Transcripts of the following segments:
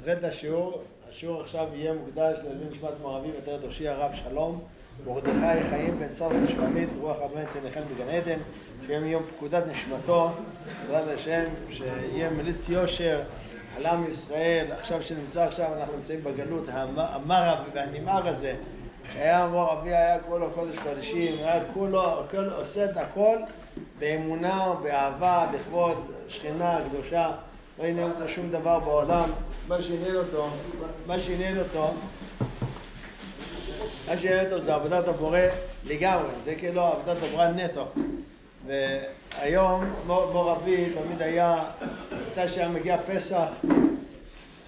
נתחיל את השיעור. השיעור עכשיו יהיה מוקדש לעילוי נשמת מו"ר אביו ותרד ראשי הרב שלום מרדכי חיים בן צלח ושלומית, רוח אברהם תנחם בגן עדן, שיהיה מיום פקודת נשמתו בעזרת השם, שיהיה מליץ יושר על עם ישראל. עכשיו שנמצא, עכשיו אנחנו נמצאים בגלות המרה והנמהר הזה. היה מו"ר אבי, היה כולו קודש קודשים, היה כולו עושה את הכל באמונה ובאהבה לכבוד שכינה קדושה. לא עניין אותו שום דבר בעולם. מה שעניין אותו זה עבודת הבורא לגמרי, זה כאילו עבודת הבורא נטו. והיום מו"ר אבי תמיד היה, הייתה שהיה מגיע פסח,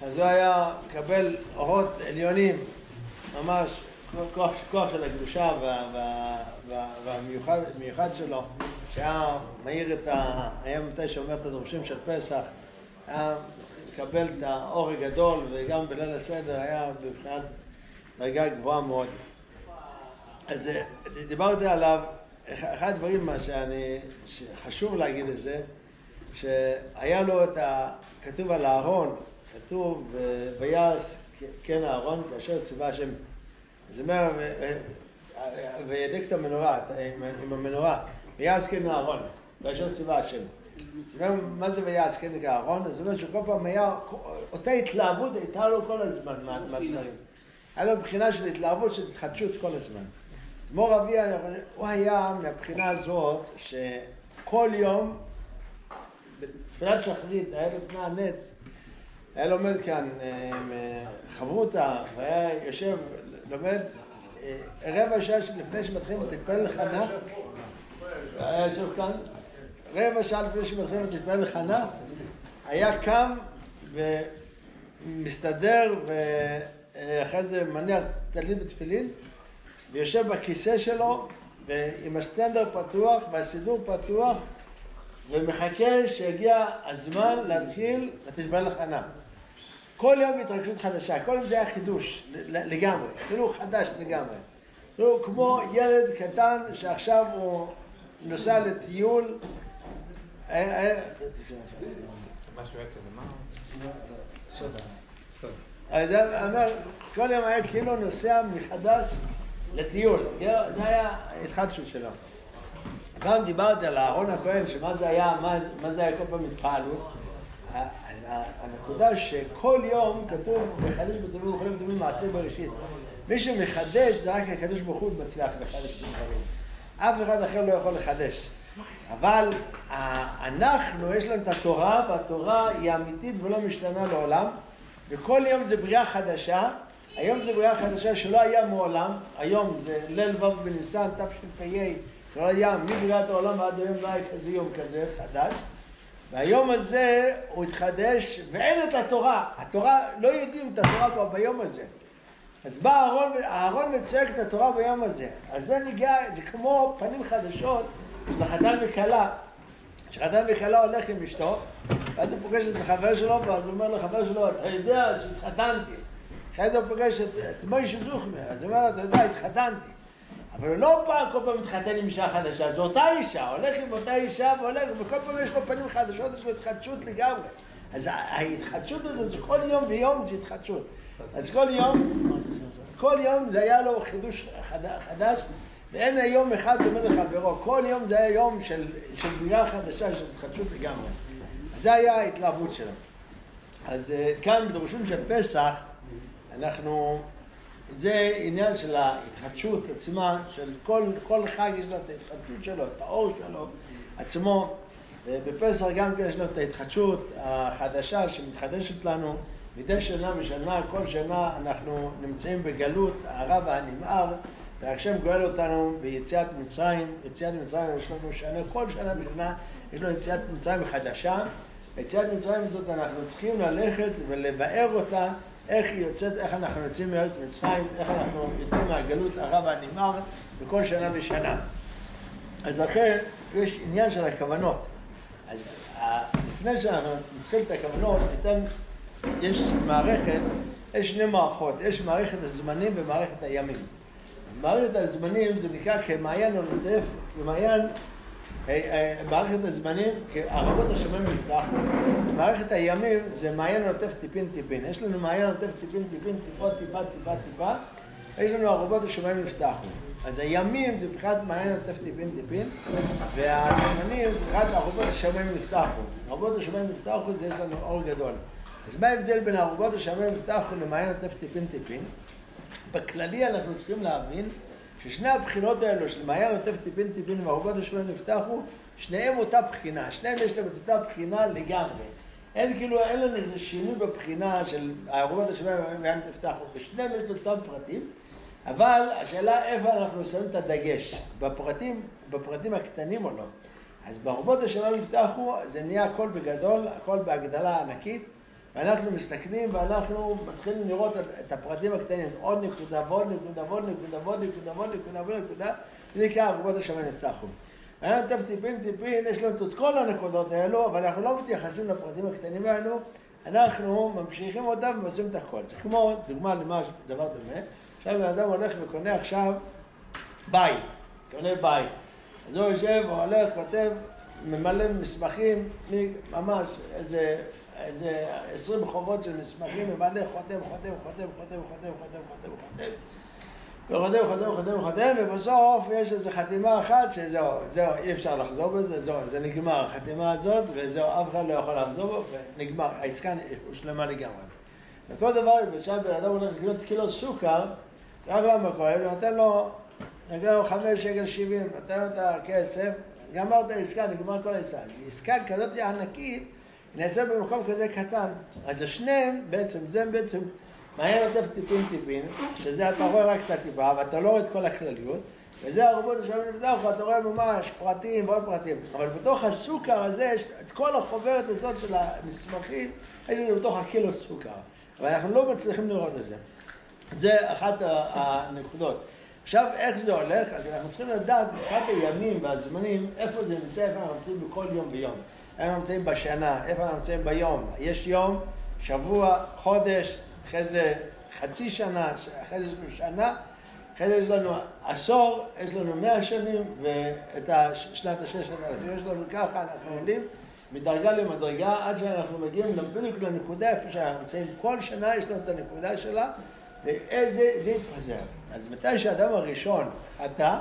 אז הוא היה מקבל אורות עליונים, ממש כוח של הקדושה והמיוחד שלו, שהיה מאיר את היה מתי שאומר את הדרושים של פסח, היה מקבל את האור הגדול, וגם בליל הסדר היה בבחינת דרגה גבוהה מאוד. אז דיברתי עליו, אחד הדברים שחשוב להגיד את זה, שהיה לו את כתוב על הארון, כתוב ויעש כן הארון כאשר ציווה השם. זה אומר, וידק את המנורה, עם המנורה, ויעש כן הארון כאשר ציווה השם. זאת אומרת, מה זה ויעש כן הארון? זאת אומרת שכל פעם היה, אותה התלהבות הייתה לו כל הזמן מהדברים. היה לו בחינה של התלהבות, של התחדשות כל הזמן. מו"ר אבי, הוא היה מהבחינה הזאת שכל יום, בתפילת שחרית, היה לפני הנץ, היה לומד כאן חברותה, והיה יושב, לומד רבע שעה לפני שמתחילים להתפלל לחנה, היה יושב כאן, רבע שעה לפני שמתחילים להתפלל לחנה, היה קם ומסתדר ואחרי זה מניח תליד בתפילין, ויושב בכיסא שלו ועם הסטנדר פתוח והסידור פתוח ומחכה שיגיע הזמן להתחיל להתפלל לחנה. כל יום התרגשות חדשה, כל יום זה היה חידוש לגמרי, כאילו חדש לגמרי. כאילו כמו ילד קטן שעכשיו הוא נוסע לטיול. משהו יצא, למה? סודה. אומר, כל יום היה כאילו נוסע מחדש לטיול, זה היה ההתחדשות שלו. גם דיברתי על אהרון הכהן, שמה זה היה, מה זה היה כל פעם התפעלות. אז הנקודה שכל יום כתוב מחדש בטובים וכלים בטובים מעשה בראשית. מי שמחדש זה רק הקדוש ברוך הוא מצליח לחדש דברים. אף אחד אחר לא יכול לחדש. אבל אנחנו, יש לנו את התורה, והתורה היא אמיתית ולא משתנה לעולם. וכל יום זה בריאה חדשה. היום זה בריאה חדשה שלא היה מעולם. היום זה ליל ו' בניסן, תשפ"ה, שלא היה מבריאת העולם ועד היום לא היה כזה יום כזה חדש. והיום הזה הוא התחדש ואין את התורה. התורה, לא יודעים את התורה כבר ביום הזה. אז בא אהרון מצייר את התורה ביום הזה. אז זה ניגע, זה כמו פנים חדשות של החתן וכלה. שחתן וכלה הולך עם אשתו, ואז הוא פוגש את החבר שלו, ואז הוא אומר לחבר שלו, אתה יודע שהתחתנתי. אחרי זה הוא פוגש את מוישה זוכמר, אז הוא אומר, אתה יודע, התחתנתי. אבל הוא לא פעם כל פעם מתחתן עם אישה חדשה, זו אותה אישה, הולך עם אותה אישה והולך, וכל פעם יש לו פנים חדשות, יש לו התחדשות לגמרי. אז ההתחדשות הזאת, זה כל יום ויום זה התחדשות. אז כל יום זה היה לו חידוש חדש, ואין היום אחד אומר לחברו, כל יום זה היה יום של בריאה חדשה, של התחדשות לגמרי. אז זה היה ההתלהבות שלו. אז כאן בדרושים של פסח, זה עניין של ההתחדשות עצמה, של כל חג יש לו את ההתחדשות שלו, את האור שלו עצמו, ובפסח גם כן יש לו את ההתחדשות החדשה שמתחדשת לנו מדי שנה ושנה. כל שנה אנחנו נמצאים בגלות הרע והנמהר, והשם גואל אותנו ביציאת מצרים. יציאת מצרים יש לנו שנה, כל שנה בשנה יש לנו יציאת מצרים חדשה. ביציאת מצרים הזאת אנחנו צריכים ללכת ולבאר אותה, איך היא יוצאת, איך אנחנו יוצאים מארץ מצרים, איך אנחנו יוצאים מהגלות הרע והנמהר בכל שנה ושנה. אז לכן יש עניין של הכוונות. אז לפני שאנחנו נתחיל את הכוונות, יש מערכת, יש שני מערכות, יש מערכת הזמנים ומערכת הימים. מערכת הזמנים זה נקרא כמעיין עונתף, כמעיין מערכת הזמנים, ערבות השמיים נפתחו, מערכת הימים זה מעיין נוטף טיפין טיפין. יש לנו מעיין נוטף טיפין טיפין, טיפות, טיפה, טיפה, טיפה, יש לנו ערבות השמיים נפתחו. אז הימים זה מבחינת מעיין נוטף טיפין טיפין, והזמנים זה מבחינת ערבות השמיים נפתחו. ערבות השמיים נפתחו זה יש לנו אור גדול. אז מה ההבדל בין ערבות השמיים נפתחו למעיין נוטף טיפין טיפין? בכללי אנחנו צריכים להבין ששני הבחינות האלו של מעיין נוטף טיפין טיפין וערבות השמיים נפתחו, שניהם אותה בחינה, שניהם יש להם אותה בחינה לגמרי. אין לנו איזה שינוי בבחינה של ערבות השמיים ומעיין נפתחו, ושניהם יש אותם פרטים, אבל השאלה איפה אנחנו שמים את הדגש, בפרטים הקטנים או לא. אז בערבות השמיים נפתחו זה נהיה הכל בגדול, הכל בהגדלה ענקית, ואנחנו מסתכלים ואנחנו מתחילים לראות את הפרטים הקטנים, עוד נקודה ועוד נקודה ועוד נקודה ועוד נקודה ועוד נקודה ועוד נקודה, זה נקרא ערבות השמיים נפתחו. אני נוטף טיפין טיפין, יש לנו את כל הנקודות האלו, אבל אנחנו לא מתייחסים לפרטים הקטנים האלו, אנחנו ממשיכים אותם ועושים את הכל. זה כמו, דוגמה למה דבר דומה, עכשיו האדם הולך וקונה עכשיו בית, קונה בית. אז הוא יושב, הוא הולך, כותב, ממלא מסמכים, ממש איזה 20 חובות של מסמכים, ממלא, חותם, ובסוף יש איזו חתימה אחת שזהו, אי אפשר לחזור בזה, זה נגמר, החתימה הזאת, וזהו, אף אחד לא יכול לחזור בו, ונגמר, העסקה הושלמה לגמרי. אותו דבר, בשביל בן אדם הולך לקנות קילו סוכר, רק למכולת, ונותן לו 5 שקל 70, נותן לו את הכסף, גמר את העסקה, נגמר כל העסקה. עסקה כזאת ענקית, נעשה במקום כזה קטן. אז השניהם בעצם, זה בעצם מעיין נוטף טיפין טיפין, שזה אתה רואה רק את הטיפה, ואתה לא רואה את כל הכלליות, וזה ערבות השמיים נפתחו, אתה רואה ממש פרטים ועוד פרטים. אבל בתוך הסוכר הזה, יש את כל החוברת הזאת של המסמכים, יש לנו בתוך הקילו סוכר. אבל אנחנו לא מצליחים לראות את זה. זה אחת הנקודות. עכשיו, איך זה הולך? אז אנחנו צריכים לדעת מבחינת הימים והזמנים, איפה זה נמצא, איפה אנחנו נמצאים בכל יום ויום. איפה אנחנו נמצאים בשנה, איפה אנחנו נמצאים ביום. יש יום, שבוע, חודש, אחרי זה חצי שנה, אחרי זה יש לנו שנה, אחרי זה יש לנו עשור, יש לנו 100 שנים, ואת שנת ה-6,000. יש לנו ככה, אנחנו עולים מדרגה למדרגה, עד שאנחנו מגיעים בדיוק לנקודה, איפה שאנחנו נמצאים. כל שנה יש לנו את הנקודה שלה, ואיזה זה יתפזר. אז מתי שהאדם הראשון חטא,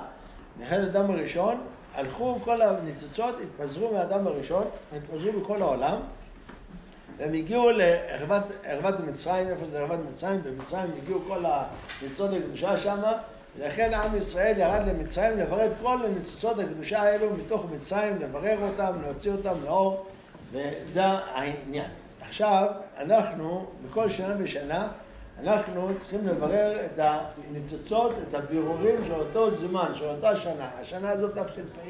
נכנס האדם הראשון, הלכו כל הניצוצות, התפזרו מהאדם הראשון, התפזרו בכל העולם, והם הגיעו לערבת מצרים. איפה זה ערבת מצרים? במצרים הגיעו כל הניצוצות הקדושה שם, ולכן עם ישראל ירד למצרים לברר את כל הניצוצות הקדושה האלו מתוך מצרים, לברר אותם, להוציא אותם לאור, וזה העניין. עכשיו, אנחנו, בכל שנה ושנה, אנחנו צריכים לברר את הניצוצות, את הבירורים של אותו זמן, של אותה שנה. השנה הזאת תשפ"ה,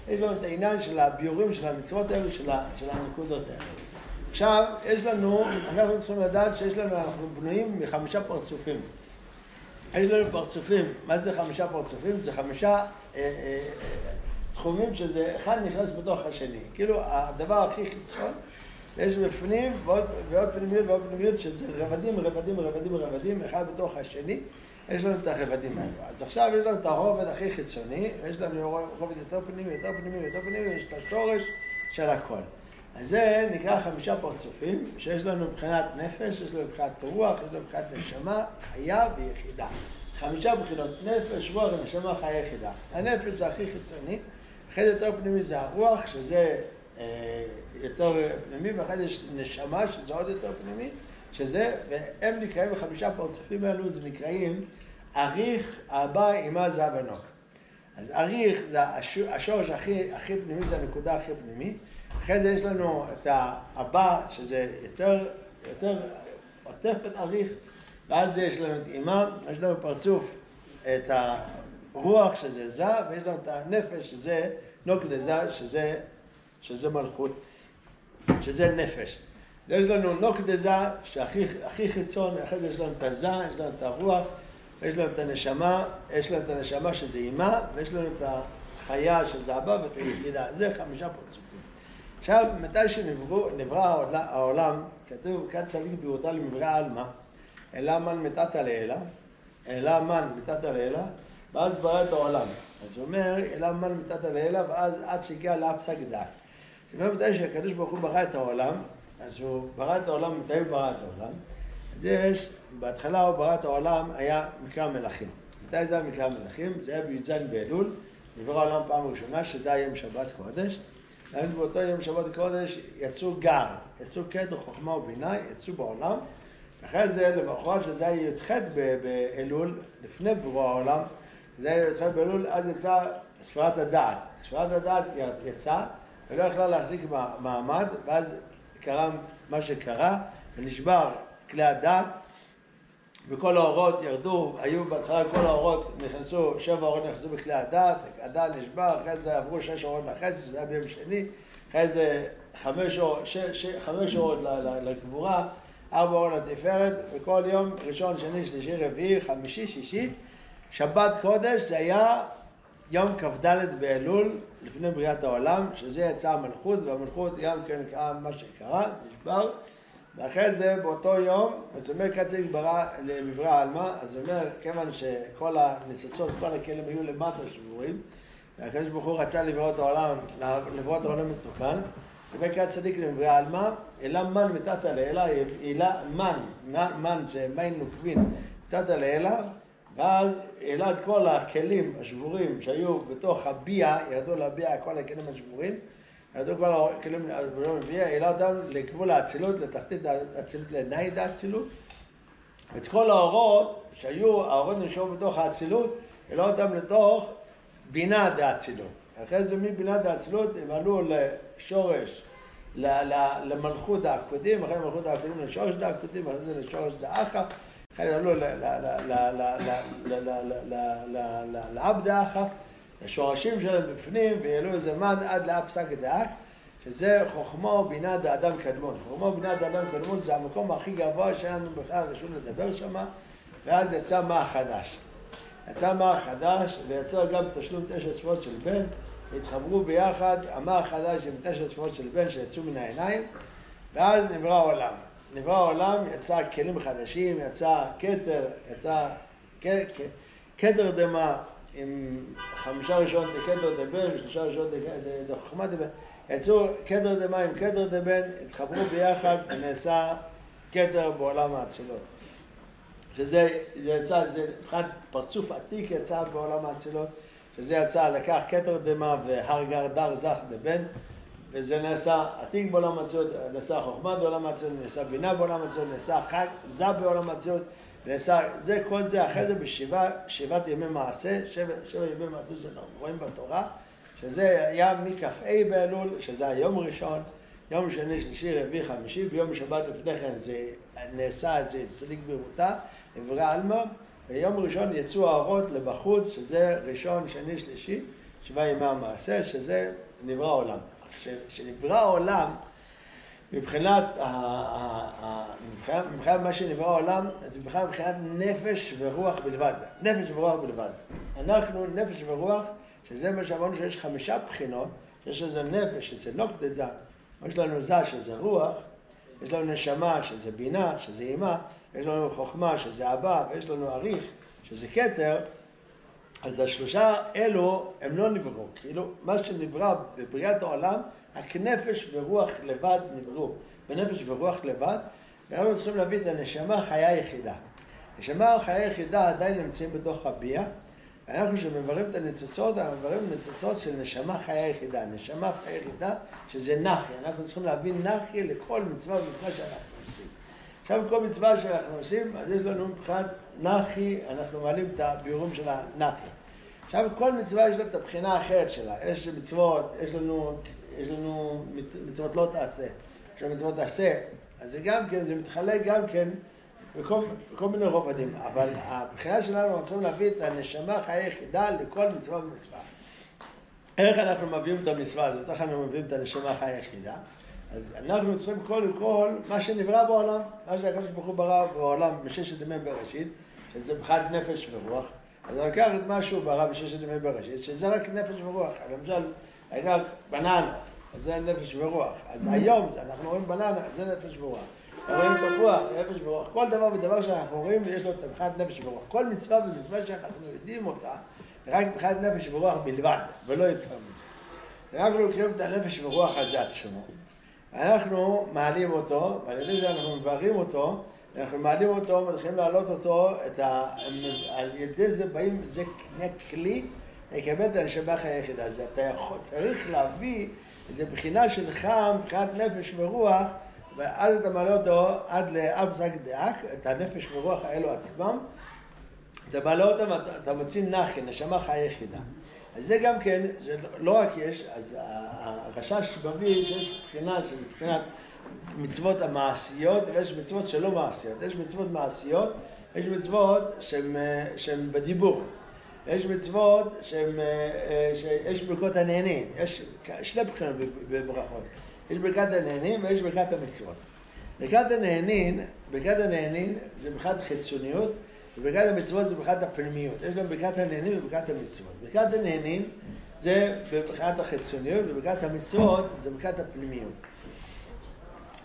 יש לנו את העניין של הבירורים של המצוות האלו, של הנקודות האלו. עכשיו, אנחנו צריכים לדעת אנחנו בנויים מ5 פרצופים. יש לנו פרצופים. מה זה 5 פרצופים? זה 5 תחומים שזה אחד נכנס בתוך השני. כאילו, הדבר הכי חיצון, יש בפנים ועוד פנימיות שזה רבדים, אחד בתוך השני, יש לנו את הרבדים האלו. אז עכשיו יש לנו את הרובד הכי חיצוני, יש לנו רובד יותר פנימי, יש את השורש של הכל. אז זה נקרא 5 פרצופים, שיש לנו מבחינת נפש, יש לנו מבחינת רוח, יש לנו מבחינת נשמה, חיה ויחידה. 5 בחינות נפש, רוח ונשמה, חיה ויחידה. הנפש זה הכי חיצוני, אחרי זה יותר פנימי זה הרוח, שזה יותר פנימי, ואחרי זה יש נשמה, שזה עוד יותר פנימי, והם נקראים ב5 פרצופים האלו, זה נקראים אריך, אבא, אמא, זב ונוק. אז אריך זה השורש הכי פנימי, זה הנקודה הכי פנימית. אחרי זה יש לנו את האבא, שזה יותר עוטף את אריך, ועד זה יש לנו את אמא, יש לנו פרצוף את הרוח, שזה זה, ויש לנו את הנפש, שזה נוק דזה, שזה מלכות, שזה נפש. יש לנו נוק דזה, שהכי חיצון, אחרי זה יש לנו את הזה, יש לנו את הרוח, יש לנו את הנשמה, שזה אמא, ויש לנו את החיה, שזה אבא, ואת היחידה. זה 5 פרצופים. עכשיו, מתי שנברא העולם, כתוב, כת צדיק בראותה למברא עלמא, אלא מן מתתא לעילא, ואז ברא את העולם. אז הוא אומר, אלה מן מיתת הלילה, ואז עד שהגיע לאפסק דעת. זאת אומרת, מתי שהקדוש ברוך הוא ברא את העולם, אז הוא ברא את העולם, מתי הוא ברא את העולם? אז יש, בהתחלה הוא ברא את העולם, היה מקרא מלכים. מתי זה היה מקרא מלכים? זה היה בי"ז באלול, נברא העולם פעם ראשונה, שזה היה יום שבת קודש. אז באותו יום שבת קודש יצאו גר, יצאו קטר חוכמה ובינה, יצאו בעולם. אחרי זה, למחרת שזה היה י"ח באלול, לפני ברוא העולם, זה היה י"ח באלול, אז יצא ספירת הדעת. ספירת הדעת יצאה, ולא יכלה להחזיק מעמד, ואז קרה מה שקרה, ונשבר כלי הדעת, וכל האורות ירדו, היו בהתחלה כל האורות נכנסו, 7 אורות נכנסו בכלי הדעת, הדעת נשבר, אחרי זה עברו 6 אורות לחסד, שזה היה ביום שני, אחרי זה 5 אורות לגבורה, 4 אורות לתפארת, וכל יום ראשון, שני, שלישי, רביעי, חמישי, שישי, שבת קודש זה היה יום כ"ד באלול, לפני בריאת העולם, שזה יצא המלכות, והמלכות גם כן קרה מה שקרה, נשבר, ואחרי זה באותו יום, אז אומר קצת ברא למברא העלמא, אז הוא אומר, כיוון שכל הניצוצות, כל הכלים היו למטה שבורים, והקדוש ברוך הוא רצה לברוא את העולם, לברוא את העולם מתוקן, אומר קצת צדיק למברא העלמא, אלה מן מיתת הלילה, אלה מן זה מים נוקבין, מיתת הלילה, ואז העלה את כל הכלים השבורים שהיו בתוך הביאה, ירדו לביאה כל הכלים השבורים, ירדו כל הכלים השבורים לביאה, העלה אותם לגבול האצילות, לתחתית האצילות לנייד האצילות, ואת כל האורות שהיו, האורות נשארו בתוך האצילות, העלה אותם לתוך בינה דאצילות. אחרי זה מבינה דאצילות הם עלו לשורש, למלכות העקודים, אחרי מלכות העקודים לשורש דעקודים, אחרי זה לשורש דאחה, אחרי זה עלו לעבד האחה, לשורשים שלהם בפנים, ויעלו איזה מן עד לאפסק דעת, שזה חוכמה ובינה דאדם קדמון. חוכמה ובינה דאדם קדמון זה המקום הכי גבוה שלנו בכלל רשום לדבר שם, ואז יצא מה חדש. יצא מה חדש, ויצא גם תשלום 9 ספרות של בן, והתחברו ביחד, המה החדש עם 9 ספרות של בן שיצאו מן העיניים, ואז נברא העולם. נברא העולם, יצא כלים חדשים, יצא כתר, יצא כתר דמה, עם 5 ראשון כתר דבן, ו3 ראשון דחוכמה דבן, יצאו כתר דמה עם כתר דבן, התחברו ביחד, ונעשה כתר בעולם האצילות. שזה יצא, זה מבחינת פרצוף עתיק יצא בעולם האצילות, שזה יצא לקח כתר דמה והר גר דר זך דבן, וזה נעשה עתיק בעולם האצילות, נעשה חוכמה בעולם האצילות, נעשה בינה בעולם האצילות, נעשה חג זה בעולם האצילות, נעשה זה כל זה אחרי זה בשבעת ימי מעשה, 7 ימי מעשה שאנחנו רואים בתורה, שזה היה מכ"ה באלול, שזה היום הראשון, יום שני, שלישי, רביעי, חמישי, ביום שבת לפני כן זה נעשה, זה צדיק ברותה, נברא העלמא, ויום ראשון יצאו האורות לבחוץ, שזה ראשון, שני, שלישי, 7 ימי המעשה, שזה נברא העולם. כשנברא העולם, מבחינת מה שנברא העולם, אז מבחינת נפש ורוח בלבד. נפש ורוח בלבד. אנחנו נפש ורוח, שזה מה שאמרנו שיש 5 בחינות, שיש איזה נפש, שזה נוקדזה, יש לנו זה שזה רוח, יש לנו נשמה שזה בינה, שזה אימה, יש לנו חוכמה שזה אבא, ויש לנו אריך שזה כתר, אז 3 אלו הם לא נבראו, כאילו מה שנברא בבריאת העולם, רק נפש ורוח לבד נבראו, בנפש ורוח לבד, ואנחנו צריכים להביא את הנשמה חיה יחידה. נשמה חיה יחידה עדיין נמצאים בתוך הביאה, ואנחנו שמבררים את הניצוצות, אנחנו מבררים ניצוצות של נשמה חיה יחידה. נשמה חיה יחידה שזה נחי. אנחנו צריכים להבין נחי לכל מצווה ומצווה שאנחנו עושים. עכשיו כל מצווה שאנחנו עושים, אז יש לנו מבחינת נחי, אנחנו מעלים את הביאורים של הנחי. עכשיו כל מצווה יש לה את הבחינה האחרת שלה. יש מצוות, יש לנו מצוות לא תעשה. יש לנו מצוות תעשה. אז זה גם כן, זה מתחלק גם כן בכל מיני רובדים, אבל הבחינה שלנו רוצים להביא את הנשמה חיה יחידה לכל מצווה ומצווה. איך אנחנו מביאים את המצווה הזאת? איך אנחנו מביאים את הנשמה חיה יחידה? אז אנחנו צריכים קודם כל מה שנברא בעולם, מה שהקדוש ברוך הוא ברא בעולם בששת ימי בראשית, שזה מבחינת נפש ורוח. אז אני לוקח את מה שהוא ברא בששת ימי בראשית, שזה רק נפש ורוח. למשל, היה בננה, אז זה נפש ורוח. אז היום אנחנו רואים בננה, זה נפש ורוח. רואים תפוח, נפש ורוח. כל דבר ודבר שאנחנו רואים, יש לו תמחת נפש ורוח. כל מצווה ומצווה שאנחנו יודעים אותה, רק מבחינת נפש ורוח בלבד, ולא יותר מזה. אנחנו לוקחים את הנפש ורוח הזה עצמו. אנחנו מעלים אותו, ועל ידי זה אנחנו מבררים אותו, אנחנו מעלים אותו, מתחילים להעלות אותו, על ידי זה באים, זה כלי, לקבל את הנשמה החיה היחידה. אז אתה צריך להביא איזו בחינה שלך, מבחינת נפש ורוח, ואז אתה מעלה אותו עד לאב זק דאק, את הנפש ורוח האלו עצמם, אתה מעלה אותם, אתה מוציא נחי, נשמה חיה יחידה. אז זה גם כן, זה לא רק יש, אז הרשש מביא שיש בחינה של מבחינת מצוות המעשיות, ויש מצוות שלא מעשיות. יש מצוות מעשיות, יש מצוות שהן בדיבור. יש מצוות שיש ברכות הנהנים. יש שני בחינות בברכות. יש ברכת הנהנים ויש ברכת המצוות. ברכת הנהנים זה ברכת חיצוניות, וברכת המצוות זה ברכת הפנימיות. יש גם ברכת הנהנים וברכת המצוות. ברכת הנהנים זה ברכת החיצוניות, וברכת המצוות זה ברכת הפנימיות.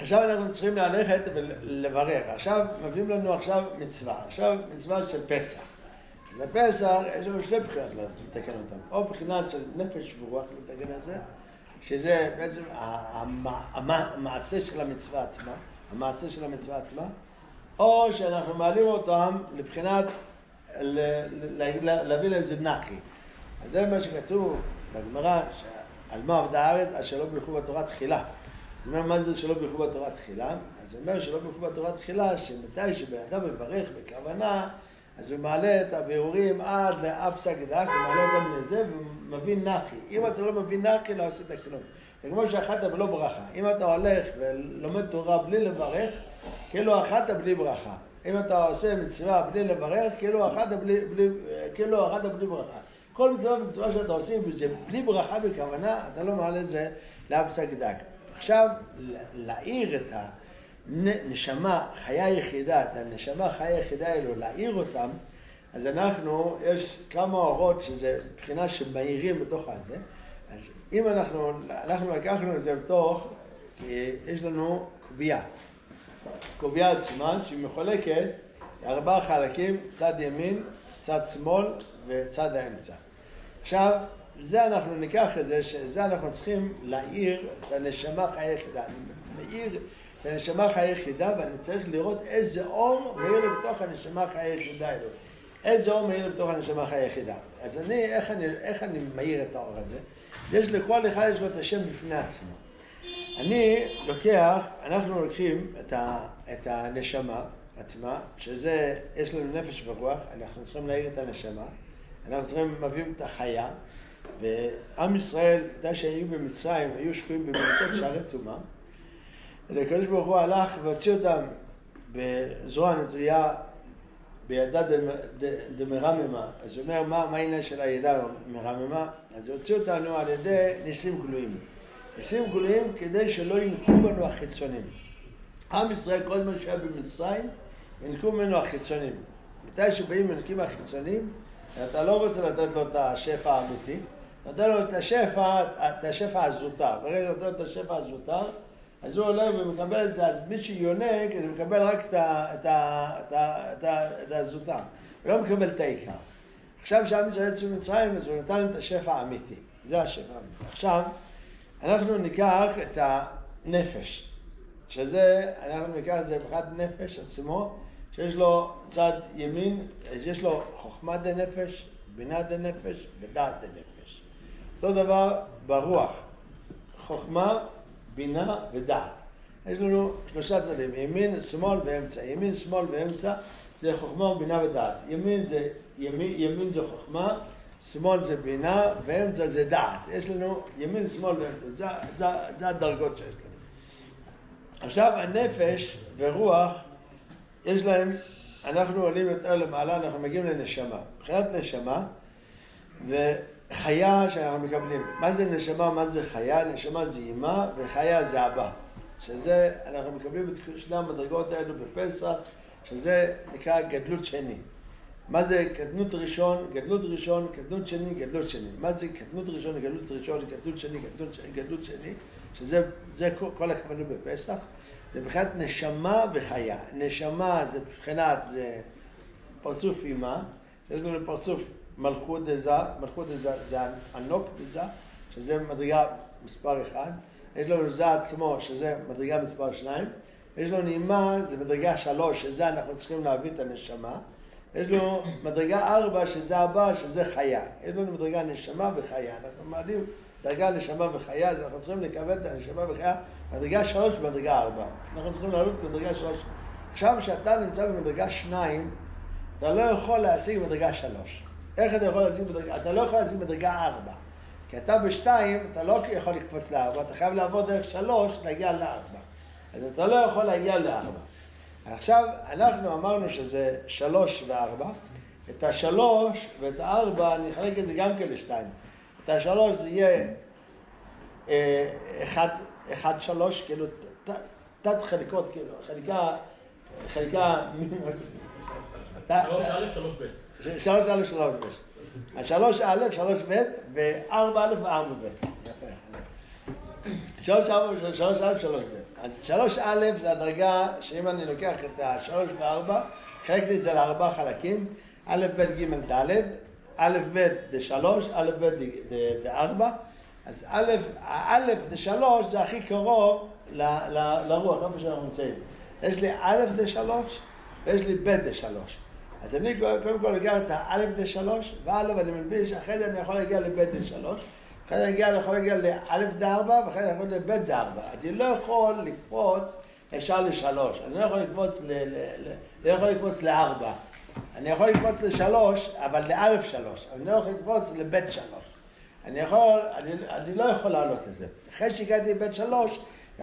עכשיו אנחנו צריכים ללכת ולברר. עכשיו מביאים לנו עכשיו מצווה. עכשיו מצווה של פסח. אז הפסח, יש לנו שתי בחינות לתקן אותם. או בחינה של נפש ורוח לתקן את זה, שזה בעצם המעשה של המצווה עצמה, או שאנחנו מעלים אותם לבחינת להביא לאיזה נקי. אז זה מה שכתוב בגמרא, על מה עבדה הארץ, אשר לא ברכו בתורה תחילה. זאת אומרת, מה זה שלא ברכו בתורה תחילה? אז זה אומר שלא ברכו בתורה תחילה, שמתי שבאדם מברך בכוונה, אז הוא מעלה את הביאורים עד לאפסק דק, הוא מעלה אותם לזה ומבין נקי. אם אתה לא מבין נקי, לא עשית כלום. וכמו שאכלת בלא ברכה. אם אתה הולך ולומד תורה בלי לברך, כאילו אכלת בלי ברכה. אם אתה עושה מצווה בלי לברך, כאילו אכלת בלי ברכה. כל מצווה שאתה עושה בלי ברכה בכוונה, אתה לא מעלה את זה לאפסק דק. עכשיו, להעיר את הנשמה חיה יחידה, את הנשמה חיה יחידה אלו, להעיר אותם, אז יש כמה אורות שזה מבחינה שמאירים בתוך הזה. אז אם אנחנו לקחנו את זה בתוך, יש לנו קובייה עצמה שהיא מחולקת ל4 חלקים, צד ימין, צד שמאל וצד האמצע. עכשיו, זה אנחנו ניקח את זה, שזה אנחנו צריכים להעיר את הנשמה חיה יחידה. אני מאיר את הנשמה חיה יחידה, ואני צריך לראות איזה אור מאיר לי בתוך הנשמה חיה יחידה אלו. איזה אור מאיר לי בתוך הנשמה חיה יחידה. אז איך אני מאיר את האור הזה? יש לכל אחד יש לו את השם בפני עצמו. אנחנו לוקחים את הנשמה עצמה, שזה, יש לנו נפש ורוח, אנחנו צריכים להעיר את הנשמה, אנחנו צריכים מביאים את החיה, ועם ישראל, מתי שהיו במצרים, היו שקועים במלכות שערי טומאה, הקדוש ברוך הוא הלך והוציא אותם בזרוע נטויה בידה דמרממה. אז הוא אומר, מה העניין של הידה מרממה? אז הוא הוציא אותנו על ידי ניסים גלויים. ניסים גלויים כדי שלא ינקו בנו החיצונים. עם ישראל כל זמן שהיה במצרים, ינקו ממנו החיצונים. מתי שבאים ונקים החיצונים, אתה לא רוצה לתת לו את השפע האמיתי, נותן לו את השפע הזוטר. ברגע שנותן לו את השפע הזוטר, אז הוא הולך ומקבל את זה, אז מי שיונק, הוא מקבל רק את הזוטר. הוא לא מקבל את העיקר. עכשיו שעם ישראל יצאו ממצרים, אז הוא נתן את השפע האמיתי. זה השפע האמיתי. עכשיו, אנחנו ניקח את הנפש, שזה, אנחנו ניקח את זה מבחינת נפש עצמו, שיש לו צד ימין, אז יש לו חוכמה דנפש, בינה דנפש ודעת דנפש. אותו דבר ברוח, חוכמה, בינה ודעת. יש לנו 3 צדדים, ימין, שמאל ואמצע. ימין, שמאל ואמצע זה חוכמה, בינה ודעת. ימין זה חוכמה, שמאל זה בינה ואמצע זה דעת. יש לנו ימין, שמאל ואמצע. זה הדרגות שיש לנו. עכשיו הנפש ורוח, יש להם, אנחנו עולים יותר למעלה, אנחנו מגיעים לנשמה. מבחינת נשמה וחיה שאנחנו מקבלים. מה זה נשמה, מה זה חיה? נשמה זה אימה וחיה זה אבא. שזה, אנחנו מקבלים את שני המדרגות האלו בפסח, שזה נקרא גדלות שני. מה זה קטנות ראשון, קטנות שני, גדלות שני. מה זה קטנות ראשון, גדלות שני, גדלות שני, שזה כל הכוונו בפסח. זה מבחינת נשמה וחיה. נשמה זה מבחינת, זה פרצוף אימה, יש לנו פרצוף מלכות דזה, מלכות דזה זה ענוק דזה, שזה מדרגה מספר 1, יש לנו זה עצמו, שזה מדרגה מספר 2, יש לנו נעימה, זה מדרגה 3, שזה אנחנו צריכים להביא את הנשמה, יש לנו מדרגה 4, שזה הבא, שזה חיה, יש לנו מדרגה נשמה וחיה, אנחנו מעלים דרגה נשמה וחיה, אז אנחנו צריכים לקבל את הנשמה וחיה, מדרגה 3 ומדרגה 4, אנחנו צריכים לעלות במדרגה 3, עכשיו כשאתה נמצא במדרגה 2, אתה לא יכול להשיג מדרגה 3. איך אתה יכול להשיג מדרגה? אתה לא יכול להשיג מדרגה 4. כי אתה ב2, אתה לא יכול לקפוץ ל4, אתה חייב לעבור דרך 3 להגיע ל4. אז אתה לא יכול להגיע ל4. עכשיו, אנחנו אמרנו שזה 3 ו4. את ה3 ואת ה4, אני אחלק את זה גם כן ל2. את ה3 זה יהיה 1-3, כאילו, תת חלקות, כאילו, חלקה... 3א, 3ב. 3א, 3ב. ה-3א, 3ב, ו-4א ו-4ב. 3א, 3ב. אז 3א זה הדרגה שאם אני לוקח את ה-3 ו-4, חלקתי את זה ל4 חלקים, א', ב', ג', ד', א', ב', ד3, א', ב', ד4. אז א', ד3 זה הכי קרוב לרוח, איפה שאנחנו נמצאים. יש לי א', ד3, ויש לי ב', ד3. אז אני קודם כל אגיע את האלף ד3, ואלף אני מלביש, אחרי זה אני יכול להגיע לבית ד3, אחרי זה אני יכול להגיע לאלף ד4, ואחרי זה אני יכול לבית ד4. אז אני לא יכול לקפוץ ישר ל3, אני לא יכול לקפוץ ל4, אני יכול לקפוץ ל3, אבל לאלף 3, אני לא יכול לקפוץ לבית 3. אני לא יכול לעלות לזה. אחרי שהגעתי לבית 3, אני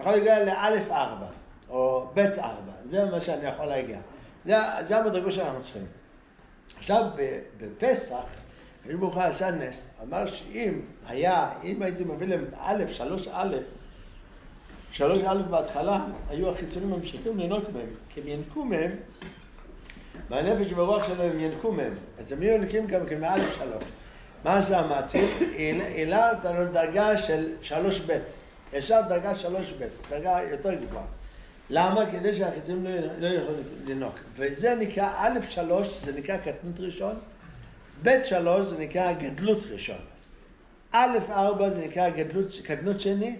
יכול להגיע לאלף 4, או בית 4, זה מה שאני יכול להגיע. זה המדרגות שאנחנו צריכים. עכשיו בפסח, יש ברוך הוא עשה נס, אמר שאם הייתי מביא להם את א', 3א בהתחלה, היו החיצונים ממשיכים לינוק מהם, כי הם ינקו מהם, והנפש ברוח שלהם הם ינקו מהם, אז הם יהיו ינקים גם כמא' 3. מה זה המעציב? העלה אותנו לדרגה של 3ב', ישר דרגה 3ב', דרגה יותר גבוהה. למה? כדי שהחיצונים לא יכולים לנוק. וזה נקרא א' 3, זה נקרא קטנות ראשון, ב' 3 זה נקרא גדלות ראשון, א' 4 זה נקרא קטנות שני,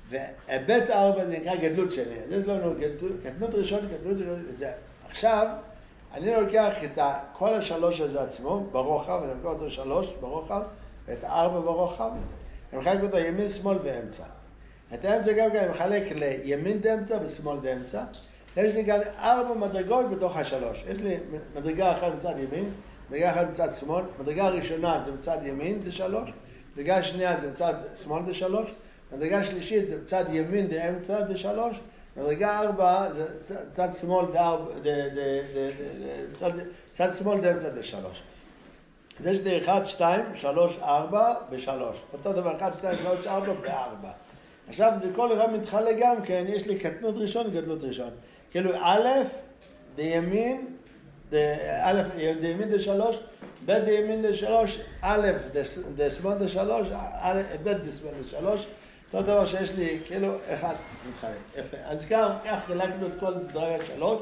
וב' 4 זה נקרא גדלות שני. אז יש לנו קטנות ראשון, גדלות ראשון, זה. עכשיו, אני לוקח את כל השלוש הזה עצמו, ברוחב, אני לוקח אותו 3 ברוחב, ואת 4 ברוחב, אני מחלק אותו ימין, שמאל ואמצע. את האמצע גם כאן אני מחלק לימין דאמצע ושמאל דאמצע. יש לי כאן 4 מדרגות בתוך השלוש. יש לי מדרגה אחת מצד ימין, מדרגה אחת מצד שמאל, מדרגה הראשונה זה מצד ימין ד3, מדרגה השנייה זה מצד שמאל ד3, מדרגה שלישית זה מצד ימין דאמצע ד3, מדרגה 4 זה מצד שמאל דאמצע ד3. יש לי 1, 2, 3, 4 ו3. אותו דבר 1, 2, 3, 4 ו4. עכשיו זה כל אחד מתחלק גם כן, יש לי קטנות ראשון, גדלות ראשון. כאילו א' דימין, א' דימין ד3, ב' דימין ד3, א' דשמאל ד3, ב' דשמאל ד3. אותו דבר שיש לי כאילו אחד מתחלק. יפה. אז כך חילקנו את כל דרגה 3,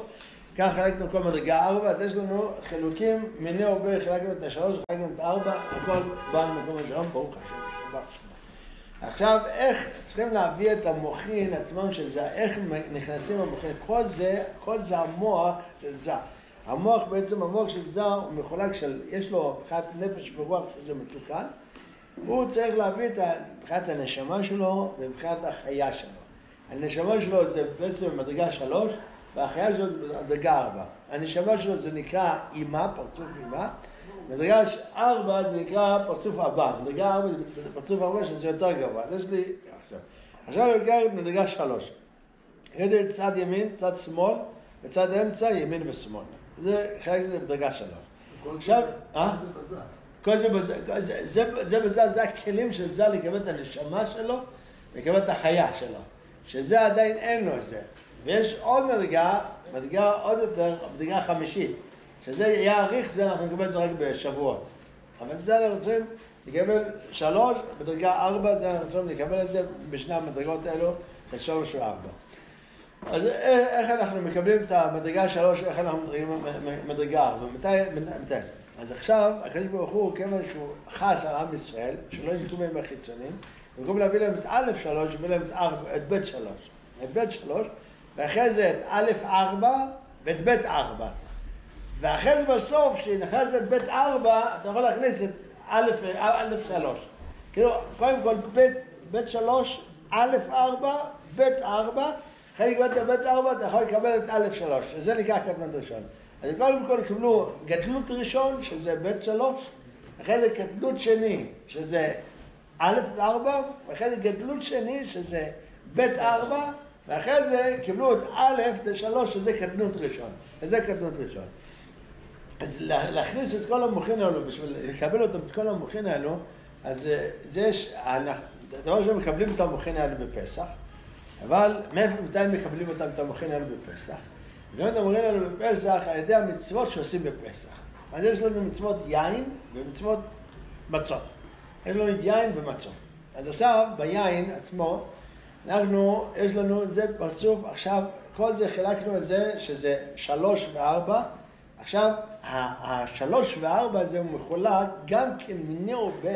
כך חילקנו כל מדרגה 4, אז יש לנו חילוקים מיני הרבה, חילקנו את ה3, חילקנו את 4, הכל בא למקום השלום, ברוך השם. עכשיו, איך צריכים להביא את המוחין עצמם של זה, איך נכנסים המוחין, כל זה המוח של זה. המוח בעצם, המוח של זה הוא מחולק של, יש לו מבחינת נפש ורוח שזה מתוקן, הוא צריך להביא את מבחינת הנשמה שלו ומבחינת החיה שלו. הנשמה שלו זה בעצם מדרגה 3, והחיה שלו זה מדרגה 4. הנשמה שלו זה נקרא אימה, פרצוף אימה, מדרגה 4 זה נקרא פרצוף הבא, מדרגה 4 זה פרצוף הבא שזה יותר גבוה. אז יש לי עכשיו אני לוקח את מדרגה 3. ידי צד ימין, צד שמאל, וצד אמצע ימין ושמאל. זה חלק זה מדרגה 3. עכשיו, כל זה בזה, זה הכלים של זה לקבל את הנשמה שלו, לקבל את החיה שלו. שזה עדיין אין לו זה. ויש עוד מדרגה עוד יותר, מדרגה 5. שזה יאריך, זה אנחנו נקבל את זה רק בשבועות. אבל זה אנחנו רוצים לקבל 3, בדרגה 4, זה אנחנו רוצים לקבל את זה בשני המדרגות האלו, של 3 ו-4. אז איך אנחנו מקבלים את המדרגה 3, איך אנחנו מדרגים מדרגה 4? מתי זה? אז עכשיו, הקדוש ברוך הוא, כיוון שהוא חס על עם ישראל, שלא ינקו מהם החיצונים, במקום להביא להם את א' 3, הביא להם את ב' 3. את ב' 3, ואחרי זה את א' 4 ואת ב' 4. ואחרי זה בסוף, כשנכנס את ב' 4, אתה יכול להכניס את א' 3. כאילו, קודם כל, ב' 3, א' 4, ב' 4, אחרי לקבל את ב' 4, אתה יכול לקבל את א' 3, שזה נקרא קטנות ראשון. אז קודם כל קיבלו גדלות ראשון, שזה ב' 3, אחרי זה קטנות שני, שזה א' 4, ואחרי זה גדלות שני, שזה ב' 4, ואחרי זה קיבלו את א' 3, שזה קטנות ראשון. וזה קטנות ראשון. אז להכניס את כל המוחין האלו, בשביל לקבל אותם, את כל המוחין האלו, אז זה דבר שהם מקבלים את המוחין האלו בפסח, אבל מתי מקבלים אותם את המוחין האלו בפסח? גם את המוחין האלו בפסח על ידי המצוות שעושים בפסח. אז יש לנו מצוות יין ומצוות מצות. יש לנו יין ומצות. אז עכשיו, ביין עצמו, יש לנו, זה פרצוף, עכשיו, כל זה חילקנו את זה, שזה 3 ו4, עכשיו, ה3 ו4 זה מחולק גם כן מיני ובה,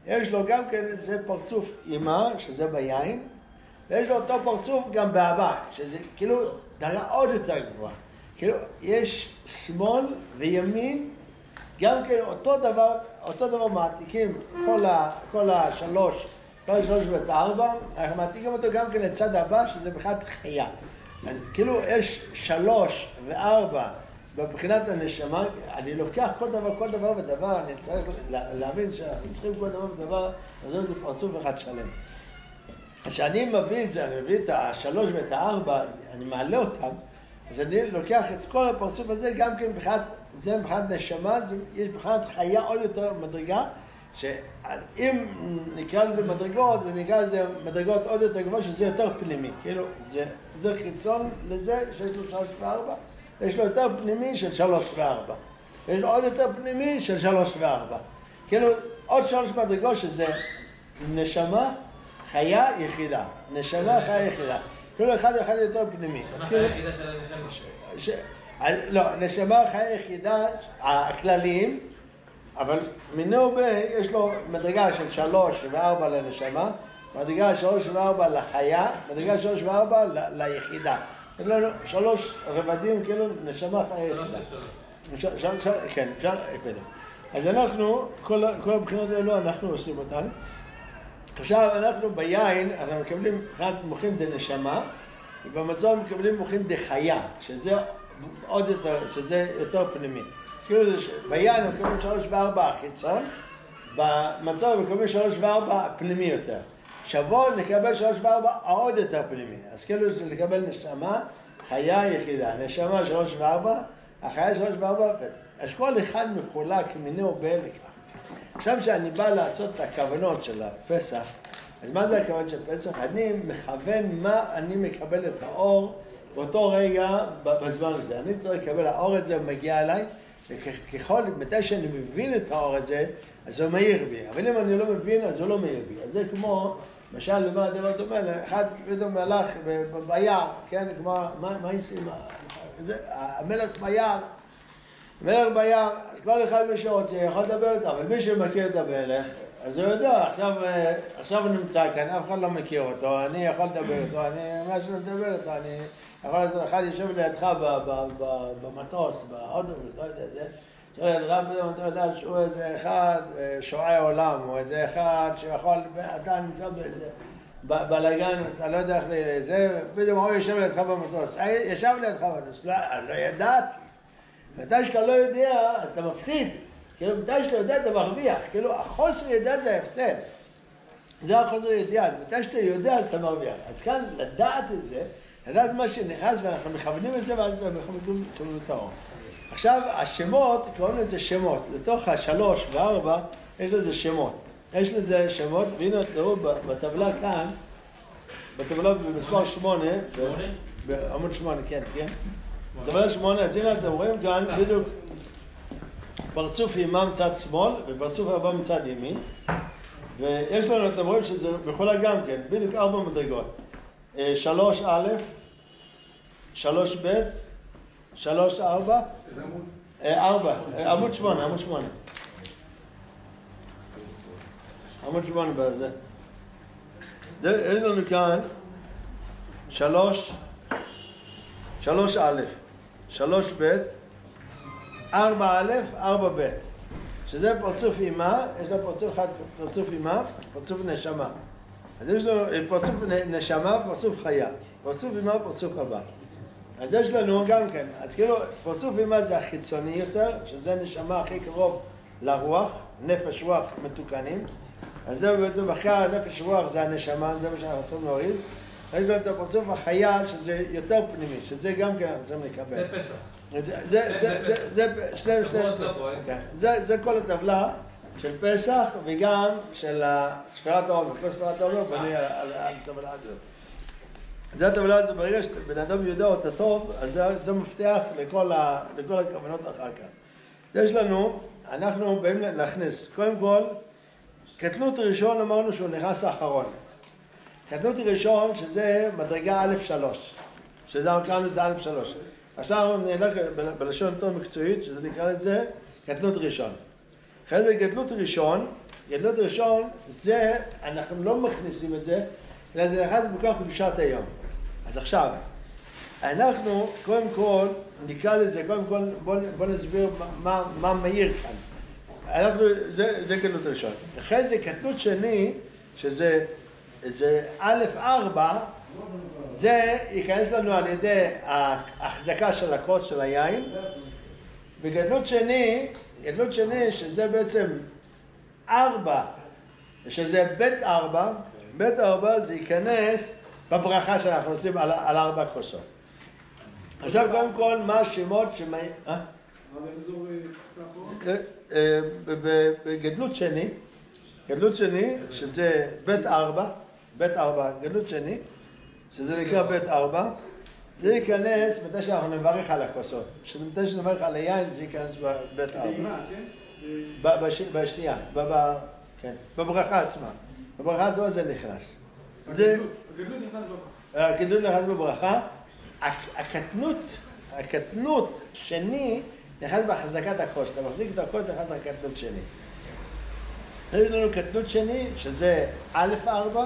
יש לו גם כן זה פרצוף אימה, שזה ביין, ויש לו אותו פרצוף גם באבא, שזה כאילו דרגה עוד יותר גבוהה. כאילו, יש שמאל וימין, גם כן אותו דבר מעתיקים, כל השלוש ואת הארבע, אנחנו מעתיקים אותו גם כן לצד הבא, שזה בכלל חיה. אז כאילו, יש 3 ו4, בבחינת הנשמה, אני לוקח כל דבר ודבר, אני צריך להבין שאנחנו צריכים כל דבר ודבר, אז זה פרצוף אחד שלם. כשאני מביא את זה, אני מביא את ה3 ואת ה4, אני מעלה אותם, אז אני לוקח את כל הפרצוף הזה, גם כן זה מבחינת נשמה, יש מבחינת חיה עוד יותר מדרגה, שאם נקרא לזה מדרגות, זה נקרא לזה מדרגות עוד יותר גבוה, שזה יותר פנימי. כאילו, זה חיצון לזה שיש לו 3 ו4, יש לו יותר פנימי של 3 ו4. יש לו עוד יותר פנימי של 3 ו4. כאילו, עוד 3 מדרגות שזה נשמה, חיה, יחידה. נשמה, חיה, יחידה. כאילו, אחד יותר פנימי. נשמה, חיה, יחידה של הנשמה. לא, נשמה, חיה, יחידה, הכלליים, אבל מינו ב, יש לו מדרגה של 3 ו4 לנשמה, מדרגה 3 ו4 לחיה, מדרגה 3 ו4 ליחידה. יש לנו 3 רבדים, כאילו נשמה חיה יחידה. כן, אפשר, אז אנחנו, כל הבחינות האלו אנחנו עושים אותן. עכשיו אנחנו ביין, אנחנו מקבלים אחד מוחין דנשמה, ובמצב מקבלים מוחין דחיה, שזה יותר פנימי. אז כאילו ביין אנחנו מקבלים 3 ו4 החיצון, במצב מקבלים 3 ו4 פנימי יותר. שבוע נקבל 3 ו4 עוד יותר פנימי. אז כאילו לקבל נשמה, חיה יחידה. נשמה 3 ו4, החיה 3 ו4, אז כל אחד מחולק מיני ובלקה. עכשיו שאני בא לעשות את הכוונות של הפסח, אז מה זה הכוונות של פסח? אני מכוון מה אני מקבל את האור באותו רגע בזמן הזה. אני צריך לקבל האור הזה, הוא מגיע אליי, מתי שאני מבין את האור הזה, אז הוא מאיר בי. אבל אם אני לא מבין, אז הוא לא מאיר בי. אז זה כמו, למשל, למה הדבר דומה, אחד פתאום הלך ביער, כן, כמו, מה ישים? המלך ביער, אז כל אחד מי שרוצה יכול לדבר איתו, אבל מי שמכיר את המלך, אז הוא יודע, עכשיו הוא נמצא כאן, אף אחד לא מכיר אותו, אני יכול לדבר איתו, אני ממש לא מדבר איתו, אני יכול לעשות, אחד יושב לידך במטוס, באוטובוס, לא יודע, זה, אתה יודע שהוא איזה אחד שועי עולם, או איזה אחד שיכול, אתה נמצא באיזה בלגן, אתה לא יודע איך לזה, פתאום הוא יושב לידך במטוס, ישב לידך במטוס, לא ידעתי. מתי שאתה לא יודע, אז אתה מפסיד. כאילו, מתי שאתה יודע, אתה מרוויח. כאילו, החוסר ידע זה ההפסד. זה החוסר ידע. מתי שאתה יודע, אז אתה מרוויח. אז כאן, לדעת את זה, לדעת מה שנכנס, ואנחנו מכוונים את זה, ואז אנחנו מכוונים את האור. עכשיו, השמות, קוראים לזה שמות. לתוך 3 ו4, יש לזה שמות. יש לזה שמות, והנה, תראו, בטבלה כאן, בטבלה במספר 8, בעמוד 8, כן, כן. בטבלה 8, אז הנה אתם רואים כאן, בדיוק, פרצוף אימה מצד שמאל, ופרצוף הבא מצד ימין. ויש לנו, אתם רואים שזה מחולק גם כן, בדיוק 4 מדרגות. 3א, 3ב, 3-4, עמוד 8. עמוד 8 בזה. יש לנו כאן 3 א', 3 ב', 4 א', 4 ב', שזה פרצוף אימה, יש לנו פרצוף אחד, פרצוף אימה, פרצוף נשמה. אז יש לנו פרצוף נשמה, פרצוף חיה, פרצוף אימה, פרצוף הבא. אז יש לנו גם כן, אז כאילו פרצוף אימה זה החיצוני יותר, שזה נשמה הכי קרוב לרוח, נפש רוח מתוקנים. אז זה בעצם אחרי הנפש רוח זה הנשמה, זה מה שאנחנו רוצים להוריד. יש לנו את הפרצוף החיה שזה יותר פנימי, שזה גם כן רוצים לקבל. זה פסח. זה זה כל הטבלה של פסח וגם של ספירת העומר. כל ספירת העומר בנוי על הטבלה הזאת. זה הטבלה הזאת, ברגע שבן אדם יודע אותה טוב, אז זה מפתח לכל הכוונות אחר כך. יש לנו, אנחנו באים להכניס, קודם כל, קטנות ראשון אמרנו שהוא נכנס האחרון. קטנות ראשון שזה מדרגה א' 3, שזה קראנו זה א' 3. עכשיו אנחנו נלך בלשון יותר מקצועית, שזה נקרא לזה קטנות ראשון. אחרי זה גדלות ראשון זה, אנחנו לא מכניסים את זה, אלא זה נכנס בכוח קדושת היום. אז עכשיו, אנחנו קודם כל נקרא לזה, קודם כל בוא נסביר מה מאיר כאן. זה גדלות ראשון. אחרי זה קטנות שני, שזה א' 4, זה ייכנס לנו על ידי ההחזקה של הכוס של היין. וגדלות שני שזה בעצם 4, שזה בית 4 זה ייכנס בברכה שאנחנו עושים על 4 כוסות. עכשיו קודם כל מה השמות בגדלות שני שזה בית 4, גדלות שני שזה נקרא בית 4, זה ייכנס מתי שאנחנו נברך על הכוסות. מתי שנברך על היין זה ייכנס בבית 4. בשתייה, בברכה עצמה. בברכה עצמה זה נכנס. הגדלות נכנס בברכה. הקטנות שני נכנס בהחזקת הכוס. אתה מחזיק את הכוס, נכנס לקטנות שני. יש לנו קטנות שני שזה א' 4,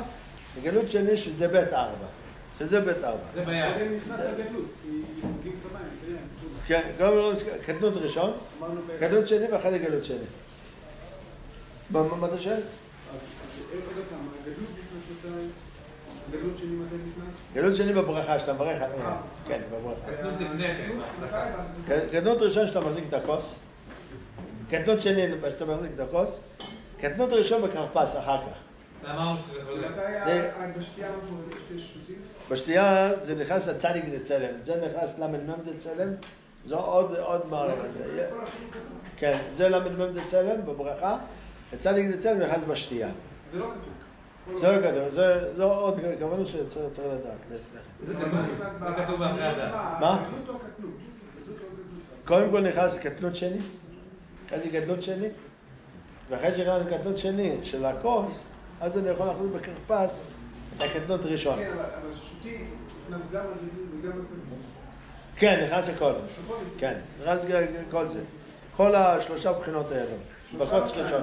וגדלות שני שזה בית 4. שזה בית 4. זה ביד. זה נכנס לגדלות, היא מזגים את המים. כן, גם קטנות ראשון, קטנות שני ואחרי זה גדלות שני. מה אתה שואל? עוד פעם, הגדלות נכנס מתי? גדלות שני מתי נכנס? גדלות שני בברכה, שאתה מברך על... כן, בברכה. קטנות לפני כן. קטנות ראשון שאתה מחזיק את הכוס, קטנות שני שאתה מחזיק את הכוס, קטנות ראשון בכרפס אחר כך. אמרנו שזה חוזר. מתי בשתייה יש שותים? בשתייה זה נכנס לצדיק דצלם, זה נכנס למ"מ דצלם, זו עוד מערכת. כן, זה למ"מ דצלם בברכה, הצדיק דצלם נכנס בשתייה. זה לא כתוב. זה לא כתוב, זה עוד כמובן שצריך לדעת. זה כתוב באחרי הדת. מה? גדלות או קטנות? קודם כל נכנס קטנות שני, אחרי זה גדלות שני, ואחרי שנכנס קטנות שני של הכוס, אז אני יכול להכניס בכרפס את הקטנות ראשון. כן, אבל ששוטים נכנס גם לגדלות וגם לקטנות. כן, נכנס הכל. כן, נכנס כל זה. כל השלושה בחינות האלו. בכוס ראשון.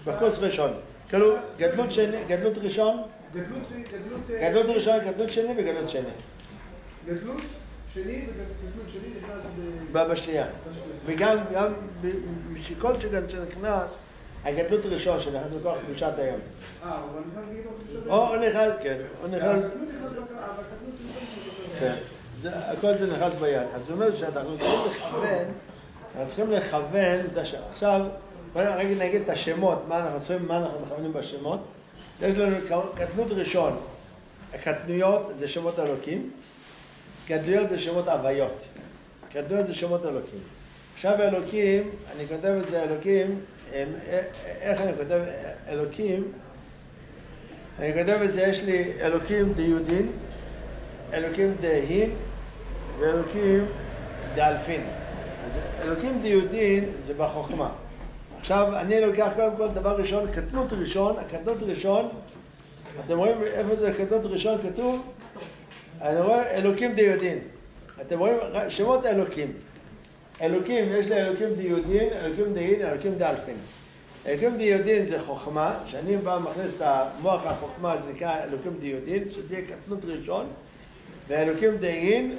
בכוס ראשון. כאילו, גדלות ראשון. גדלות ראשון, גדלות שני וגדלות שני. גדלות שני וגדלות שני נכנס בשנייה. וגם כל שגם שנכנס, הגדלות ראשון שנכנס בכוח קדושת היום. הוא נכנס בגדלות ראשון? או נכנס, כן. או נכנס... כן. הכל זה נכנס ביד. אז זאת אומרת שאנחנו צריכים לכוון, עכשיו, רגע נגיד את השמות, מה אנחנו מכוונים בשמות. יש לנו קטנות ראשון, הקטנויות זה שמות אלוקים, גדלויות זה שמות הוויות, קטנויות זה שמות אלוקים. עכשיו אלוקים, אני כותב את זה אלוקים, איך אני כותב אלוקים? אני כותב את זה, יש לי אלוקים דיודין, אלוקים דהין ואלוקים דאלפין. אז אלוקים דיודין זה בחוכמה. עכשיו אני לוקח קודם כל דבר ראשון, קטנות ראשון, הקטנות ראשון, אתם רואים איפה זה קטנות ראשון כתוב? אני רואה אלוקים דיודין. אתם רואים שמות אלוקים. אלוקים, יש לה אלוקים דיודין, אלוקים דהין, אלוקים דאלפין. אלוקים דיודין זה חוכמה, שאני בא מכניס את המוח החוכמה, זה נקרא אלוקים דיודין, שזה קטנות ראשון, ואלוקים דהין,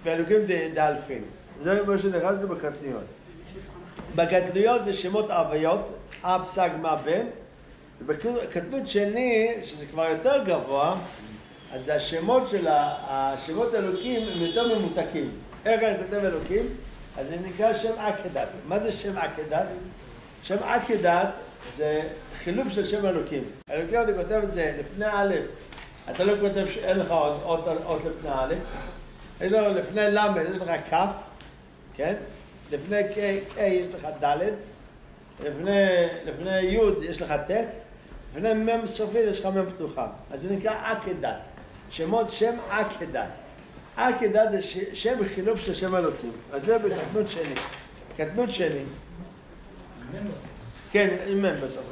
ואלוקים דאלפין. זה מה שנכנסנו בקטניות. בקטניות זה שמות ערביות, אב, סג, מה, בן, ובקטנות שני, שזה כבר יותר גבוה, אז השמות של השמות אלוקים הם יותר ממותקים. איך אני כותב אלוקים? אז זה נקרא שם עקדת. מה זה שם עקדת? שם עקדת זה חילוף של שם אלוקים. אלוקים אתה כותב את זה לפני א', אתה לא כותב שאין לך עוד לפני א', יש לו לפני ל', יש לך כ', כן? לפני כ' יש לך ד', לפני י' יש לך ט', לפני מ' סופית יש לך מ' פתוחה. אז זה נקרא עקדת. שמות שם עקדת. עקדת זה שם חילוף של שם אלוקים. אז זה בקטנות שני. קטנות שני. כן, עם מ' בסוף.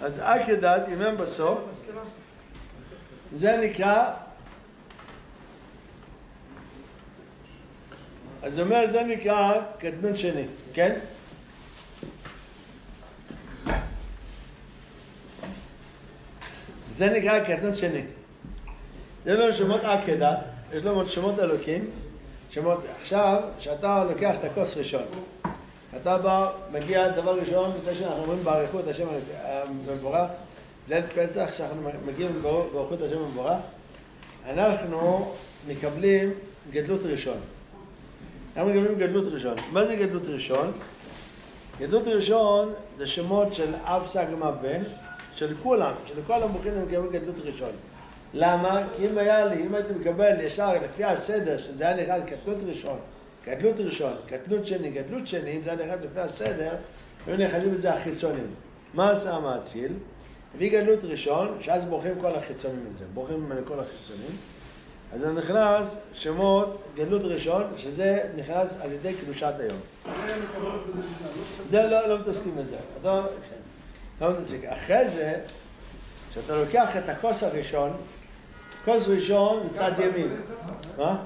אז עקדת עם מ' בסוף. זה נקרא... אז זאת אומרת, זה נקרא קטנות שני. כן? זה נקרא קטנות שני. יש לנו שמות עקדת, יש לנו שמות אלוקים, שמות, עכשיו, כשאתה לוקח את הכוס ראשון, אתה בא, מגיע דבר ראשון, לפני שאנחנו אומרים באריכות השם המבורך, ליל פסח, כשאנחנו מגיעים באריכות השם המבורך, אנחנו מקבלים גדלות ראשון. אנחנו מקבלים גדלות ראשון. מה זה גדלות ראשון? גדלות ראשון זה שמות של אב, סג, מה, בן, של כולם ברוכים מקבלים גדלות ראשון. למה? כי אם הייתי מקבל ישר לפי הסדר, שזה היה נראה גדלות ראשון, גדלות שני, אם זה היה נראה לפי הסדר, היו נכנסים את זה החיצונים. מה עשה המאציל? הביא גדלות ראשון, שאז בורחים כל החיצונים מזה, בורחים ממנו כל החיצונים. אז זה נכנס שמות גדלות ראשון, שזה נכנס על ידי קדושת היום. זה לא מתעסקים בזה. לא מתעסק. אחרי זה, כשאתה לוקח את הכוס הראשון, כוס ראשון מצד ימין. מה?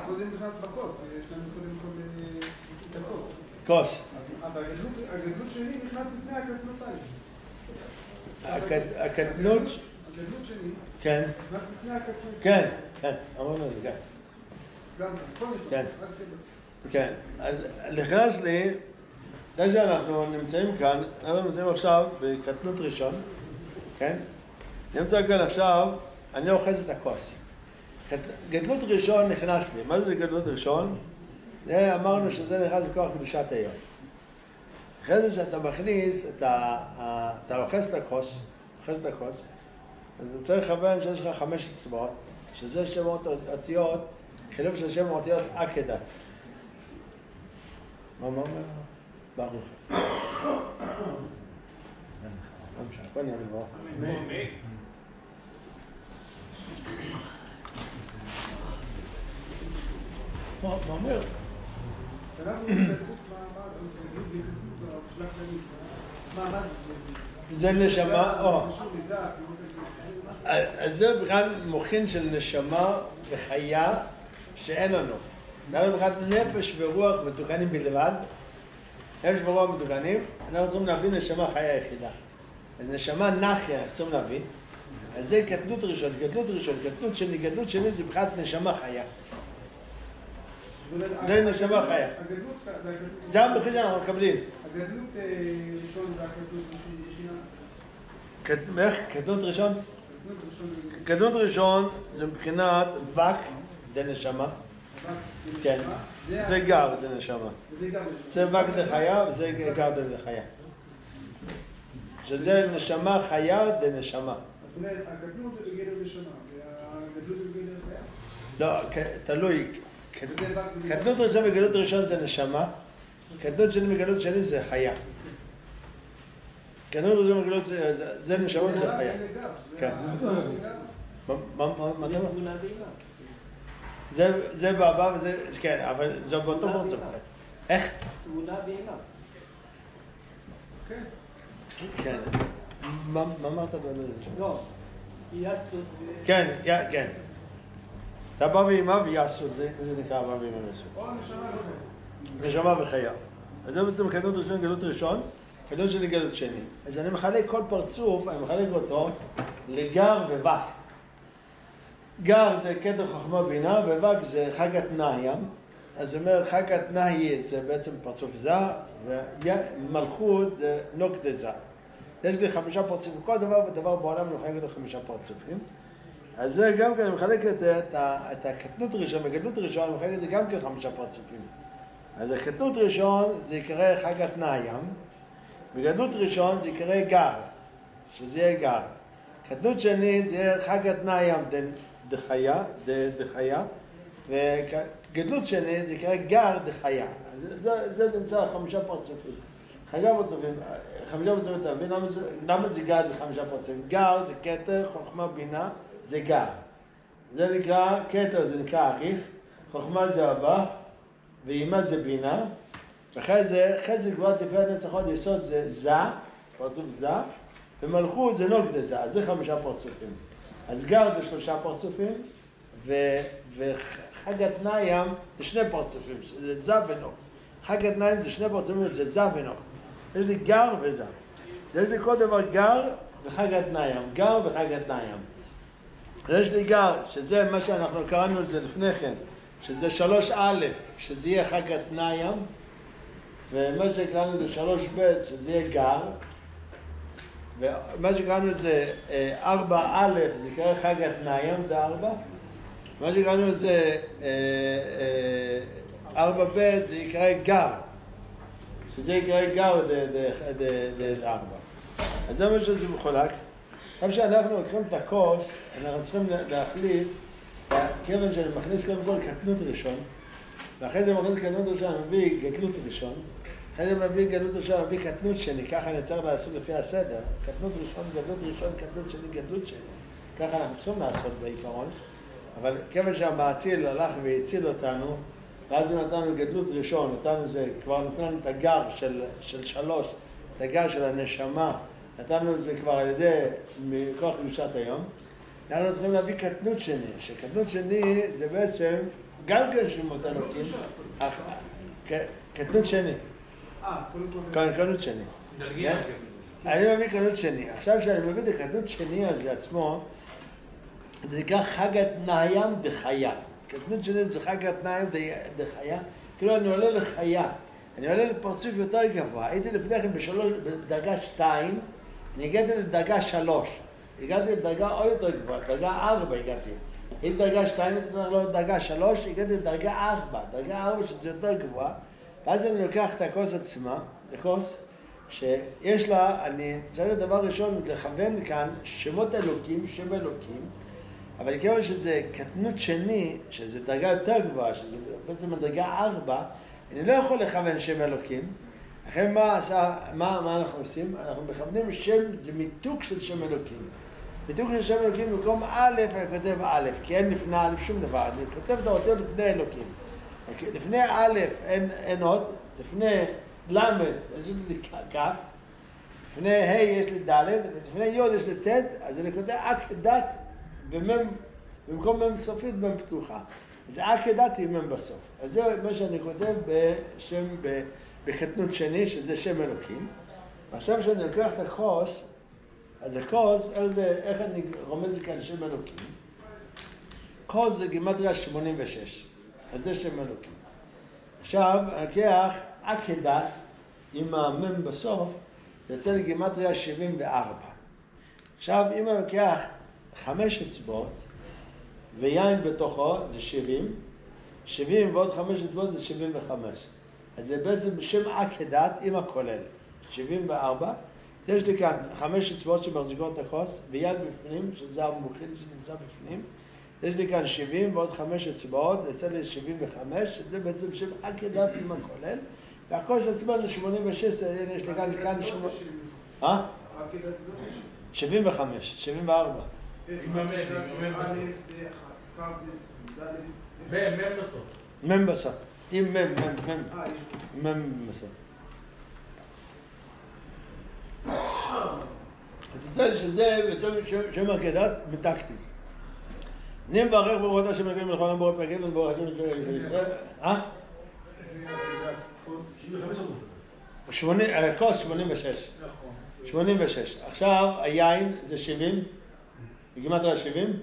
קודם נכנס בכוס, יש לנו קודם כל את הכוס. כוס. אבל הגדלות שלי נכנס לפני הקטנות האלה. הקטנות? הגדלות שלי כן. נכנס לפני הקטנות. כן, כן, אמרנו את זה, כן. גם, כן. כן, אז נכנס לי, זה שאנחנו נמצאים כאן, אנחנו נמצאים עכשיו בקטנות ראשון, כן? נמצא כאן עכשיו, אני אוחז את הכוס. גדלות ראשון נכנס לי. מה זה גדלות ראשון? זה אמרנו שזה נכנס בכוח קדושת היום. אחרי זה שאתה מכניס, אתה אוחז את הכוס, אז אתה צריך לכוון שיש לך 5 אצבעות, שזה שמות אותיות, חילוף של שם אותיות עקדת. מה אומר? ברוך. הכל נהיה לבוא. מה אומר? זה נשמה, אז זה בכלל מוכין של נשמה וחיה שאין לנו. אנחנו בכלל נפש ורוח מתוקנים בלבד. נפש ורוח מתוקנים, אנחנו צריכים להביא נשמה חיה יחידה. אז נשמה נחיה, אנחנו צריכים להביא. אז זה קטנות ראשון, גדלות שני זה בכלל נשמה חיה. זה נשמה חיה. זה המחיר שאנחנו מקבלים. הגדלות ראשון והקטנות ראשונה. איך? קטנות ראשון? קטנות ראשון זה מבחינת וק דנשמה. כן. זה גר דנשמה. זה וק דחיה וזה גר דחיה. שזה נשמה חיה דנשמה. זאת אומרת, הקטנות זה בגדר ראשונה, והגדלות זה בגדר חיה? לא, תלוי. קטנות ראשון וגדלות ראשון זה נשמה, קטנות שני וגדלות שני זה חיה. קטנות ראשון וגדלות זה נשמה וזה חיה. כן. מה אתה אומר? זה בעבר וזה, כן, אבל זה באותו מוצא. איך? תמונה בעיניו. כן. כן. מה אמרת? לא, יש סוד... כן, כן. אתה אבא ואמא ויעשו, זה נקרא אבא ואמא ויעשו. או נשמה לא. נשמה וחיה. אז זה בעצם קטנות ראשון, גלות ראשון, קטנות שני, גלות שני. אז אני מחלק כל פרצוף, אני מחלק אותו לגר וווק. גר זה כתר חוכמה בינה, וווק זה חג התנאי. אז זאת אומרת, חג התנאי זה בעצם פרצוף זה, ומלכות זה נוקדה זה. יש לי 5 פרצופים, כל דבר ודבר בעולם אני מחלק אותו 5 פרצופים. אז זה גם כן, אני מחלק את הקטנות ראשון וגדלות ראשון, אני מחלק את זה גם כן 5 פרצופים. אז הקטנות ראשון זה יקרא חג התנאי, וגדלות ראשון זה יקרא גר, שזה יהיה גר. קטנות שנית זה יהיה חג התנאי דחיה, וגדלות שנית זה יקרא גר דחיה. זה נמצא 5 פרצופים. 5 פרצופים, אתה מבין למה זה גר זה 5 פרצופים? גר זה כתר, חוכמה, בינה, זה גר. זה נקרא, כתר זה נקרא אריך, חוכמה זה אבא, ואימא זה בינה, ואחרי זה, חסד גבורת תפארת נצח הוד יסוד זה זה, פרצוף זה, ומלכות זה נוגדה זה, אז זה 5 פרצופים. אז גר זה 3 פרצופים, וחג התנאים זה 2 פרצופים, זה זה ונוג. חג התנאים זה 2 פרצופים, זה זה ונוג. יש לי גר וזה. יש לי כל דבר גר וחג התנאים, גר וחג התנאים. יש לי גר, שזה מה שאנחנו קראנו לזה לפני כן, שזה 3א, שזה יהיה חג התנאים, ומה שקראנו זה 3ב, שזה יהיה גר, ומה שקראנו זה 4א, זה יקרא חג התנאים, זה 4, מה שקראנו זה 4ב, זה יקרא גר, שזה יקרא גר זה 4. אז זה מה שזה מחולק. עכשיו שאנחנו לוקחים את הכוס, אנחנו צריכים להחליט, כיוון שאני מכניס קודם כל קטנות ראשון, ואחרי זה מכניס קטנות ראשון, אני מביא גדלות ראשון, אחרי זה מביא גדלות ראשון, אני מביא קטנות שני, ככה אני צריך לעשות לפי הסדר, קטנות ראשון, גדלות ראשון, קטנות שני, גדלות שני, ככה אנחנו צריכים לעשות בעיקרון, אבל כיוון שהמאציל הלך והציל אותנו, ואז הוא נתנו גדלות ראשון, נתנו זה, כבר נתנו את הגר של 3, את הגר של הנשמה, נתנו את זה כבר על ידי מכוח קדושת היום. אנחנו צריכים להביא קטנות שני, שקטנות שני זה בעצם גם כן שמות אלוקים. קטנות שני. קטנות שני. אני מביא קטנות שני. עכשיו שאני מביא את הקטנות שני הזה עצמו, זה נקרא חג התנאים דחיה. קטנות שני זה חג התנאים דחיה. כאילו אני עולה לחיה. אני עולה לפרצוף יותר גבוה. הייתי לפני כן בדרגה 2, אני הגעתי לדרגה 3. הגעתי לדרגה עוד יותר גבוהה, דרגה 4 הגעתי. הייתי דרגה 2, הייתי צריך לעלות לדרגה 3, הגעתי לדרגה 4. דרגה 4 שזה יותר גבוהה. ואז אני לוקח את הכוס עצמה, הכוס שיש לה, אני צריך דבר ראשון לכוון כאן שמות אלוקים, שם אלוקים, אבל כיוון שזה קטנות שני, שזה דרגה יותר גבוהה, שזה בעצם הדרגה 4, אני לא יכול לכוון שם אלוקים. אחרי מה אנחנו עושים? אנחנו מכוונים שם, זה מיתוק של שם אלוקים. מיתוק של שם אלוקים במקום א', אני כותב א', כי אין לפני א' שום דבר. אני כותב את האותיות לפני אלוקים. לפני א' אין עוד, לפני ל' יש לי כ', לפני ה' יש לי ד', ולפני י' יש לי ט', אז אני כותב עקדת במקום מ' סופית מ' פתוחה. אז עקדת היא מ' בסוף. אז זה מה שאני כותב בשם, בקטנות שני, שזה שם אלוקים. ועכשיו שאני לוקח את הכוס, אז הכוס, איך אני רומז כאן שם אלוקים? כוס זה גימטריה 86, אז זה שם אלוקים. עכשיו, אני לוקח עקדת עם המם בסוף, זה יוצא לי גימטריה 74. עכשיו, אם אני לוקח 5 אצבעות, ויין בתוכו זה 70, 70 ועוד 5 אצבעות זה 75. אז זה בעצם שם עקדת עם הכולל, 74. יש לי כאן 5 אצבעות שמחזיקות את הכוס, ויד בפנים, שזה המומחים שנמצא בפנים. יש לי כאן 70 ועוד 5 אצבעות, זה יצא לי 75, שזה בעצם שם עקדת עם הכולל. והכוס עצמה זה 86, יש לי כאן 75, 74. עם המם בסוף. מם בסוף. עם מם בסוף. אז תצא שזה שם עקדת בטקטי. אני מברך ברוך אתה שמלכים מלכון המבורך פגל ומבורך השם של ישראל. כוס 86. 86. עכשיו היין זה 70. בגימטריה 70.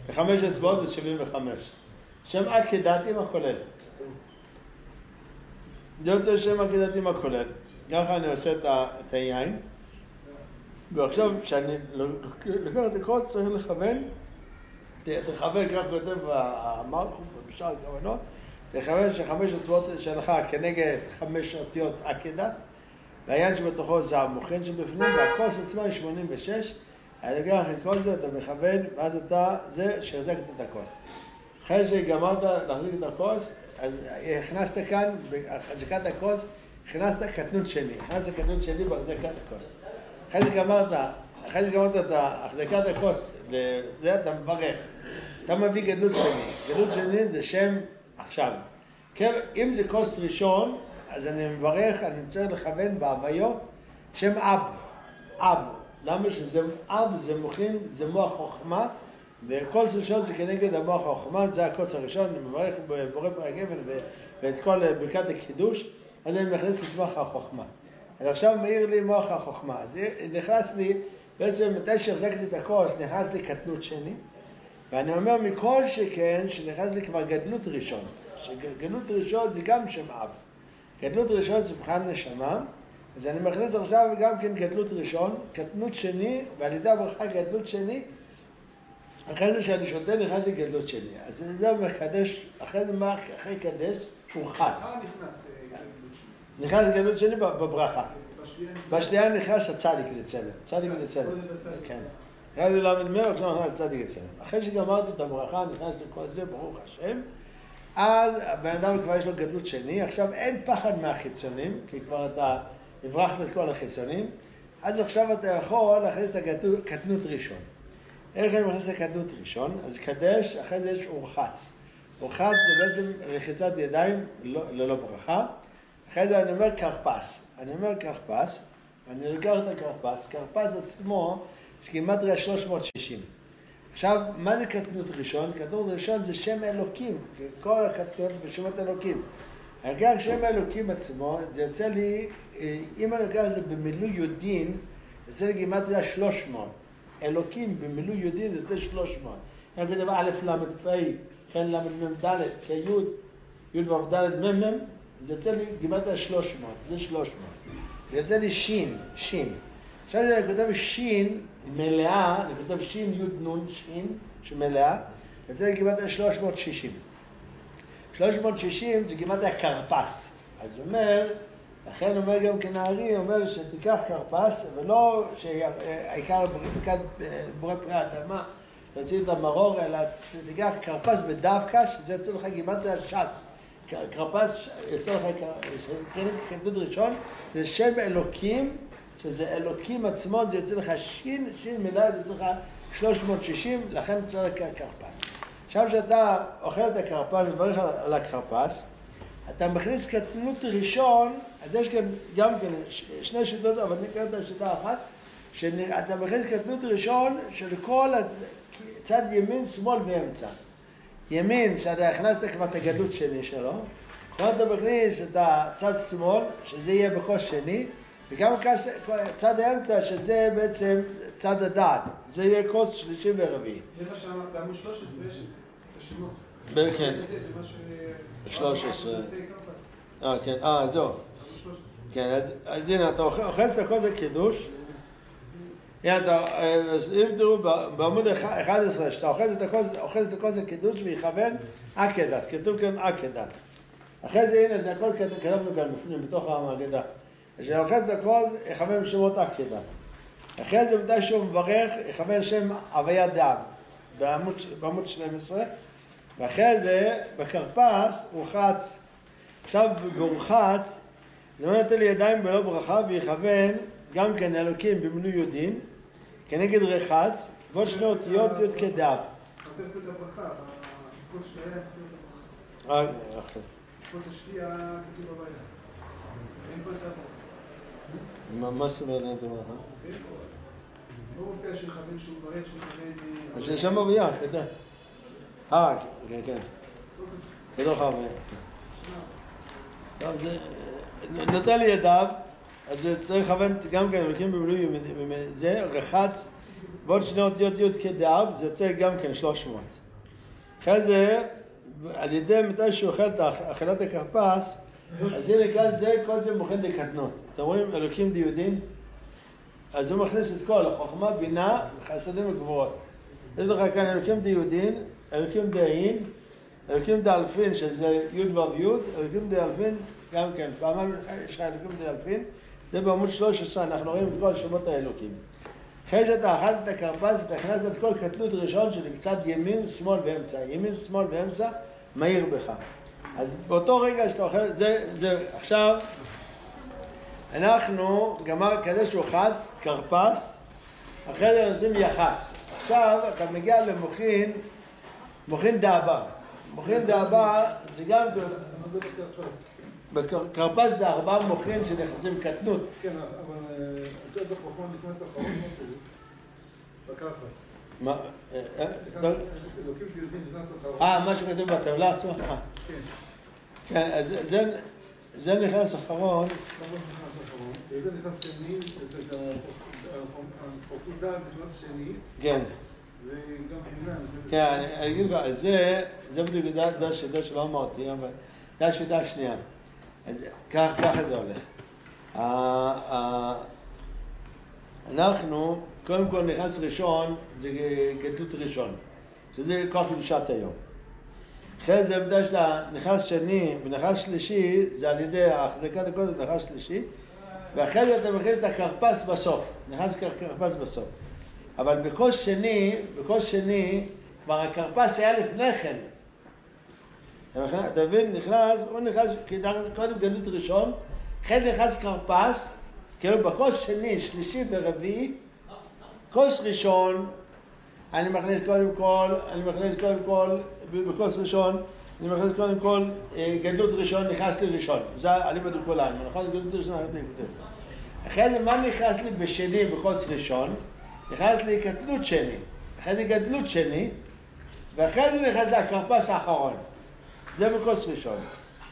וחמש אצבעות זה 75. שם עקדת עם הכולל. זה יוצא שם עקדת עם הכולל. ככה אני עושה את היין. ועכשיו כשאני לוקח את הכוס צריך לכוון. תכוון כך כותב המלכות בשאר הכוונות. תכוון שחמש אצבעות שלך כנגד 5 אותיות עקדת. והיין שבתוכו זה המוכן שבפנים, והכוס עצמה היא 86. אני לוקח את כל זה, אתה מכוון, ואז אתה, זה שהחזקת את הכוס. אחרי שגמרת להחזיק את הכוס, אז הכנסת כאן, בהחזקת הכוס, הכנסת קטנות שני. הכנסת קטנות שני בהחזקת הכוס. אחרי שגמרת את החזקת הכוס, זה אתה מברך. אתה מביא גדלות שני. גדלות שני זה שם עכשיו. אם זה כוס ראשון, אז אני מברך, אני צריך לכוון בהוויות, שם אב. אב. למה שזה אב, זה מוכין, זה מוח חוכמה, וכוס ראשון זה כנגד המוח החוכמה, זה הכוס הראשון, אני מברך בורא פרק אבן ואת כל ברכת הקידוש, אז אני מכניס את מוח החוכמה. אז עכשיו מאיר לי מוח החוכמה. אז נכנס לי, בעצם מתי שהחזקתי את הכוס, נכנס לי קטנות שני, ואני אומר מכל שכן, שנכנס לי כבר גדלות ראשון. שגדלות ראשון זה גם שם אב. גדלות ראשון זה מבחינת נשמה, אז אני מכניס עכשיו גם כן גדלות ראשון, קטנות שני, ועל ידי הברכה גדלות שני, אחרי זה שאני שותה נכנס לי גדלות שני. אז זה מקדש, אחרי זה מה אחרי קדש? הוא חץ. נכנס גדלות שני? נכנס גדלות שני בברכה. בשנייה נכנס הצדיק לצלם. צדיק לצלם. כן. אחרי זה לא מנמר, עכשיו נכנס צדיק לצלם. אחרי שגמרתי את הברכה, נכנס לכל זה, ברוך השם. אז הבן אדם כבר יש לו גדלות שני, עכשיו אין פחד מהחיצונים, כי כבר אתה הברחת את כל החיצונים, אז עכשיו אתה יכול להכניס את הקטנות ראשון. איך אני מכניס את הקטנות ראשון? אז קדש, אחרי זה יש אורחץ. אורחץ זה בעצם רחיצת ידיים ללא ברכה. אחרי זה אני אומר קרפס. אני אומר קרפס, אני לוקח את הקרפס. קרפס עצמו זה גימטריה 360. עכשיו, מה זה קטנות ראשון? קטנות ראשון זה שם אלוקים, כל הקטנות בשמות אלוקים. אני לוקח שם אלוקים עצמו, זה יוצא לי, אם אני לוקח את זה במילוי יודין, זה יוצא לי גימטריה 300. אלוקים במילוי יודין זה יוצא 300. אני כותב א' למד פ', כן למד מ' ד', כ' י' ו' ד' מ' מ', זה יוצא לי גימטריה 300, זה 300. זה יוצא לי שין, שין. עכשיו אני כותב שין מלאה, אני כותב שין י' נ' שין שמלאה, זה יוצא לי גימטריה 360. 360 זה גימטריה קרפס. אז הוא אומר, לכן אומר גם כנערי, אומר שתיקח קרפס, ולא שהעיקר בורא פרי האדמה, תוציא את המרור, אלא תיקח קרפס בדווקא, שזה יוצא לך גימטריה ש"ס. קרפס יוצא לך, קטנות ראשון, זה שם אלוקים, שזה אלוקים עצמו, זה יוצא לך שין מלאה, זה יוצא לך 360, לכן צריך קרפס. עכשיו שאתה אוכל את הקרפס, מברך על הקרפס, אתה מכניס קטנות ראשון, אז יש כאן גם כן שני שיטות, אבל נקרא את השיטה אחת, שאתה מכניס קטנות ראשון של כל צד ימין, שמאל ואמצע. ימין, שאתה הכנסת כבר את הגדלות שני שלו, עכשיו אתה מכניס את הצד שמאל, שזה יהיה בכוס שני, וגם צד האמצע, שזה בעצם צד הדעת, זה יהיה כוס שלישי ורביעי. זה מה שאמרת, בעמוד 13 יש את השמות. כן. 13. כן, זהו. כן, אז הנה, אתה אוחז את הכוס הקידוש. הנה, אז אם תראו, בעמוד 11, שאתה אוחז את הכוס הקידוש ויכוון עקדת, כתוב כאן עקדת. אחרי זה, הנה, זה הכל כתבנו כאן בפנים, בתוך המגדה. כשאתה אוחז את הכוס, יכוון בשמות עקדת. אחרי זה, מתי שהוא מברך, יכוון שם הוויה דאב, בעמוד 12. ואחרי זה, בקרפס, הוא חץ. עכשיו, הוא חץ, זה אומר נתן לי ידיים בלא ברכה, ויכוון גם כן אלוקים במילוי יודין, כנגד רחץ, ועוד שני אותיות י' כדאב. חסר פה את הברכה, בכוס של היה חסר את הברכה. אחרי. יש פה את השקיעה כתוב בבעיה. אין פה את הברכה. מה זאת אומרת אין את הברכה? לא מופיע שיכוון שהוא ברך, שיכוון... שם בביח, אתה יודע. כן, כן. זה לא חרבה. טוב, זה... נותן לי ידיו, אז צריך לכוון גם כן, אלוקים במילוי, זה רחץ, ועוד שני אותיות י' כדאב, זה יוצא גם כן 300. אחרי זה, על ידי מתי שהוא אוכל את אכילת הכרפס, אז הנה כאן זה, כל זה מוכן לקטנות. אתם רואים, אלוקים דיודין, אז הוא מכניס את כל החוכמה, בינה, חסדים וגבורות. יש לך כאן אלוקים דיודין, אלוקים דאין, אלוקים דאלפין, שזה י' ו' י', אלוקים דאלפין, גם כן, פעמיים יש לך אלוקים דאלפין, זה בעמוד 13, אנחנו רואים את כל שמות האלוקים. אחרי שאתה אכלת את הכרפס, אתה הכנסת את כל קטנות ראשון של קצת ימין, שמאל ואמצע. ימין, שמאל ואמצע, מהיר בך. אז באותו רגע שאתה אוכל, זה עכשיו, אנחנו גמר כדי שהוא חץ, כרפס, אחרי זה עושים יחץ. עכשיו אתה מגיע למוחין, מוחין דאבה. מוחין דאבה זה גם... בכרפס זה 4 מוחין שנכנסים קטנות. כן, אבל יותר דחופון נכנס אחרון מוטלי, בכרפס. מה? אלוקים דיודין נכנס אחרון. מה שכתוב בטבלה עצמה? כן. כן, אז זה נכנס אחרון. וזה נכנס שני, החופות דעת נכנס שני. כן. וגם בינה. כן, אני אגיד לך, זה בדיוק, זה השידה שלא אמרתי, אבל זה השידה השנייה. אז ככה זה הולך. אנחנו, קודם כל נכנס ראשון, זה גדלות ראשון, שזה כוח קדושת היום. אחרי זה עמדה שלה נכנס שני ונכנס שלישי, זה על ידי החזקת הקודש נכנס שלישי, ואחרי זה אתה מכניס את הכרפס בסוף, נכנס כרפס בסוף. אבל בכוס שני, כבר הכרפס היה לפני כן. אתה מבין, הוא נכנס קודם גדלות ראשון, אחרי זה נכנס כרפס, כאילו בכוס שני, שלישי ורביעי, כוס ראשון, אני מכניס קודם כל, בכוס ראשון, אני מכניס קודם כל, גדלות ראשון נכנס לי ראשון. זה עליבא דכולן, נכון? גדלות ראשון נכנס לי ראשון. אחרי זה מה נכנס לי בשני בכוס ראשון? נכנס לי קטנות שני, אחרי זה גדלות שני, ואחרי זה נכנס לי הכרפס האחרון. זה בכוס ראשון.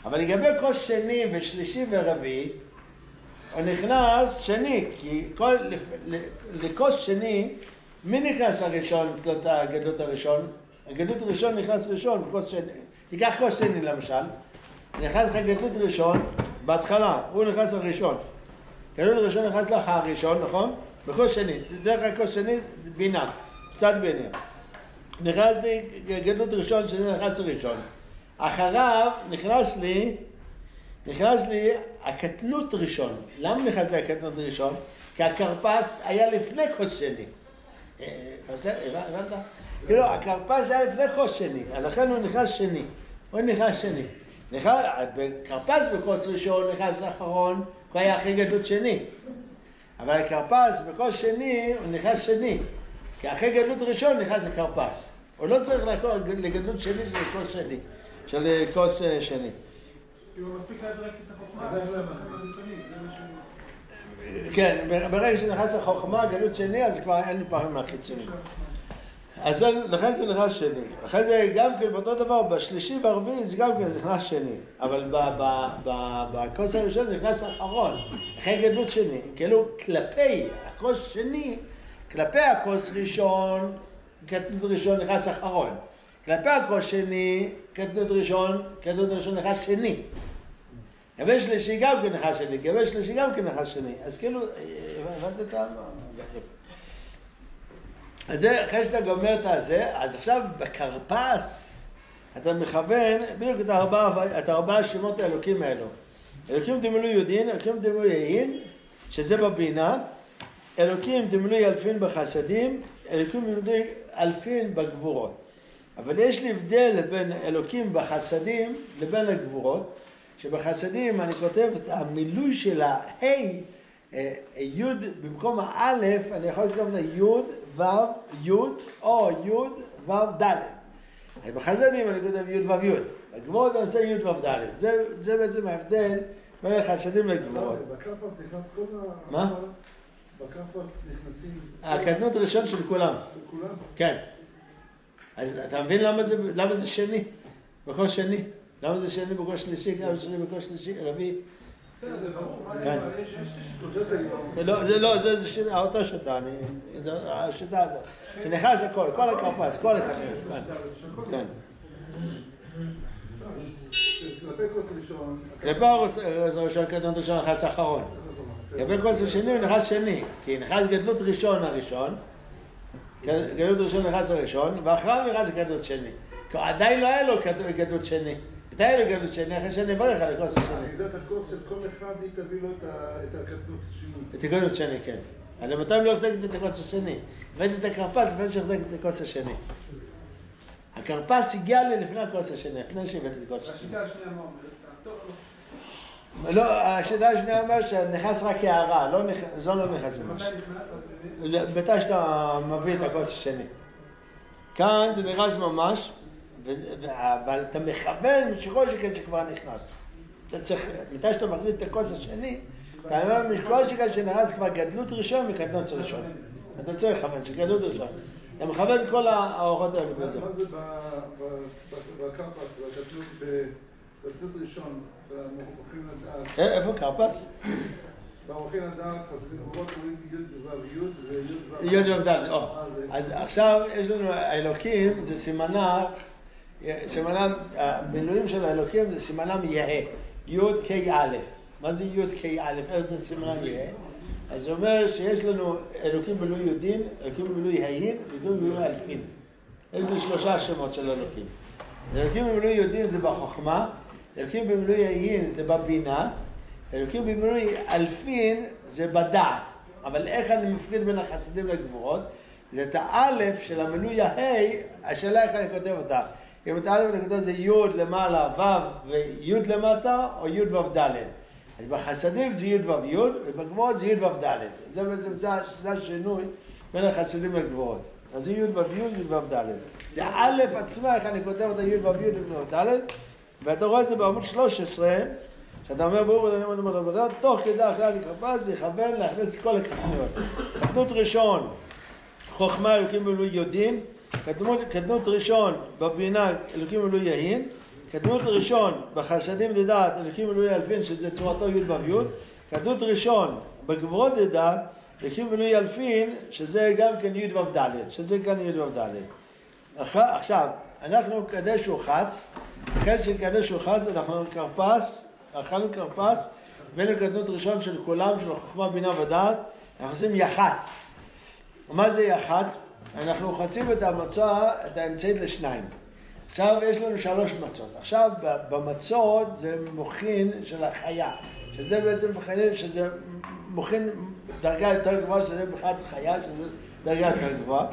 אבל לגבי כוס שני ושלישי ורביעי, הוא נכנס שני, כי לכוס שני, מי נכנס הראשון אצלו הגדלות הראשון? הגדלות הראשון נכנס ראשון בכוס שני. תיקח כוס שני למשל, נכנס לך גדלות ראשון, בהתחלה, הוא נכנס הראשון. גדלות הראשון נכנס לך הראשון, נכון? בכוס שני, דרך הכוס שני, בינה, קצת בינה. נכנס לי גדלות ראשון, שזה נכנס הראשון. אחריו נכנס לי הקטנות ראשון. למה נכנס לי הקטנות ראשון? כי הכרפס היה לפני כוס שני. הבנת? כאילו, הכרפס היה לפני כוס שני, לכן הוא נכנס שני. כרפס בכוס ראשון נכנס אחרון, הוא היה אחרי גדלות שני. אבל הכרפס בכוס שני הוא נכנס שני, כי אחרי גדלות ראשון נכנס הכרפס. הוא לא צריך לגדלות שני של כוס שני. של כוס שני. כאילו מספיק להדרק את החוכמה, זה מה שהוא... כן, ברגע שנכנס החוכמה, גלות שני, אז כבר אין לי פעמים מהחיצונים. אז לכן זה נכנס שני. אחרי זה גם כן באותו דבר, בשלישי והרביעי זה גם כן נכנס שני. אבל בכוס הראשון זה נכנס אחרון, אחרי גלות שני. כאילו כלפי הכוס שני, כלפי הכוס ראשון, גלות ראשון נכנס אחרון. כלפי הכוס שני, קטנות ראשון נכנס שני. כלפי שלישי גם כן נכנס שני, כלפי שלישי גם כן נכנס שני. אז כאילו, הבנת את העם? אז זה, אחרי שאתה גומר את הזה, אז עכשיו בכרפס, אתה מכוון בדיוק את 4 שמות האלוקים האלו. אלוקים דמילוי יודין, אלוקים דמילוי יהין, שזה בבינה, אלוקים דמילוי אלפין בחסדים, אלוקים דמילוי אלפין בגבורות. אבל יש לי הבדל בין אלוקים בחסדים לבין הגבורות, שבחסדים אני כותב את המילוי של יוד במקום האלף, אני יכול לכתוב את היוד, וו, יוד, או יוד, וו, דלת. בחסדים אני כותב יוד וו יוד. בגבורות אני עושה יוד וו דלת. זה בעצם ההבדל בין החסדים לגבורות. בכרפס נכנס כל ה... מה? בכרפס נכנסים... הקטנות ראשון של כולם. של כולם? כן. אז אתה מבין למה זה שני? בקוס שני. למה זה שני בקוס שלישי? למה זה שני בקוס שלישי? רביעי? זה ברור. יש שתי לא, שיטות. זה אותו שיטה. זו השיטה הזאת. שנכנס הכל, כל הקרפס, כל הקרפס. כן. כלפי כוס ראשון. כלפי כוס ראשון, קטנות ראשון, נכנס האחרון. כלפי כוס השני הוא נכנס שני. כי נכנס גדלות ראשון הראשון. גדלות ראשון נכנס הראשון, ואחריו נכנס גדלות שני. עדיין לא היה לו גדלות שני. מתי היה לו גדלות שני? אחרי שנברך על הכוס השני. זה את הכוס של כל אחד, היא תביא לו את הגדלות השני. את הגדלות שני, כן. אז מתי לא החזקת את הכוס השני? הבאתי את הקרפס לפני שהחזקת את הכוס השני. הקרפס הגיע לי לפני הכוס השני, לפני שהבאתי את הכוס השני. השיטה השנייה מה אומרת? טוב, לא, השיטה השנייה אומר שנכנס רק הערה, זו לא נכנס ממש. מתי נכנס? מתי שאתה מביא את הכוס השני. כאן זה נכנס ממש, אבל אתה מכוון משכל שכן שכבר נכנס. אתה צריך, מתי שאתה מחזיק את הכוס השני, אתה אומר משכל שכן שנכנס כבר גדלות ראשון וקטנות ראשון. אתה צריך לכוון שגדלות ראשון. אתה מכוון כל האורות האלה בזה. מה זה בקרפס, בגדלות ראשון, במוחים לדעת? איפה קרפס? במוחים לדעת, חסרים אורות קוראים י' י' ו'. אז עכשיו יש לנו האלוקים, זה סימנם, המילואים של האלוקים זה סימנם יהא, י' כ' א'. מה זה י' כ' א'? איזה סימנם יהא? אז זה אומר שיש לנו אלוקים במילוי יודין, אלוקים במילוי ה'ין, אלוקים במילוי אלפין. איזה שלושה שמות של אלוקים. אלוקים במילוי יודין זה בחוכמה, אלוקים במילוי ה'ין זה בבינה, אלוקים במילוי אלפין זה בדעת. אבל איך אני מפריד בין החסידים לגבורות? זה את האלף של המילוי הה', השאלה איך אני כותב אותה. אם את האלף אני כותב זה י' למעלה ו' וי' למטה, או י' ו' ד'. אז בחסדים זה י' ו' י', ובגבורות זה י' ו' ד'. זה בעצם זה השינוי בין החסידים לגבורות. אז זה י' ו' י', י' ו' ד'. זה א' עצמה, איך אני כותב אותה י' ו' י', י' ו' ד', ואתה רואה את זה בעמוד 13, שאתה אומר ברור, תוך כדי הכלל לקרפס, זה יכוון להכניס את כל הקטנויות. קטנות ראשון, חוכמה אלוקים במילוי יודין, קטנות ראשון בבינה אלוקים במילוי ה'ין, קטנות ראשון בחסדים דעת אלוקים במילוי אלפין, שזה צורתו י' ו' י', קטנות ראשון בגבורות דעת אלוקים במילוי אלפין, שזה גם כן י' ו' ד', שזה כאן י' ו' ד'. עכשיו, אנחנו קדש וחץ, אחרי שקדש וחץ אנחנו קרפס, אכלנו קרפס, ואין קטנות ראשון של כולם, של החוכמה, בינה ודעת, אנחנו עושים יחץ. ומה זה יחץ? אנחנו חוצים את המצה, את האמצעית לשניים. עכשיו יש לנו 3 מצות. עכשיו במצות זה מוכין של החיה, שזה בעצם מכנים, שזה מוכין דרגה יותר גבוהה, שזה בכלל חיה, שזה דרגה יותר גבוהה.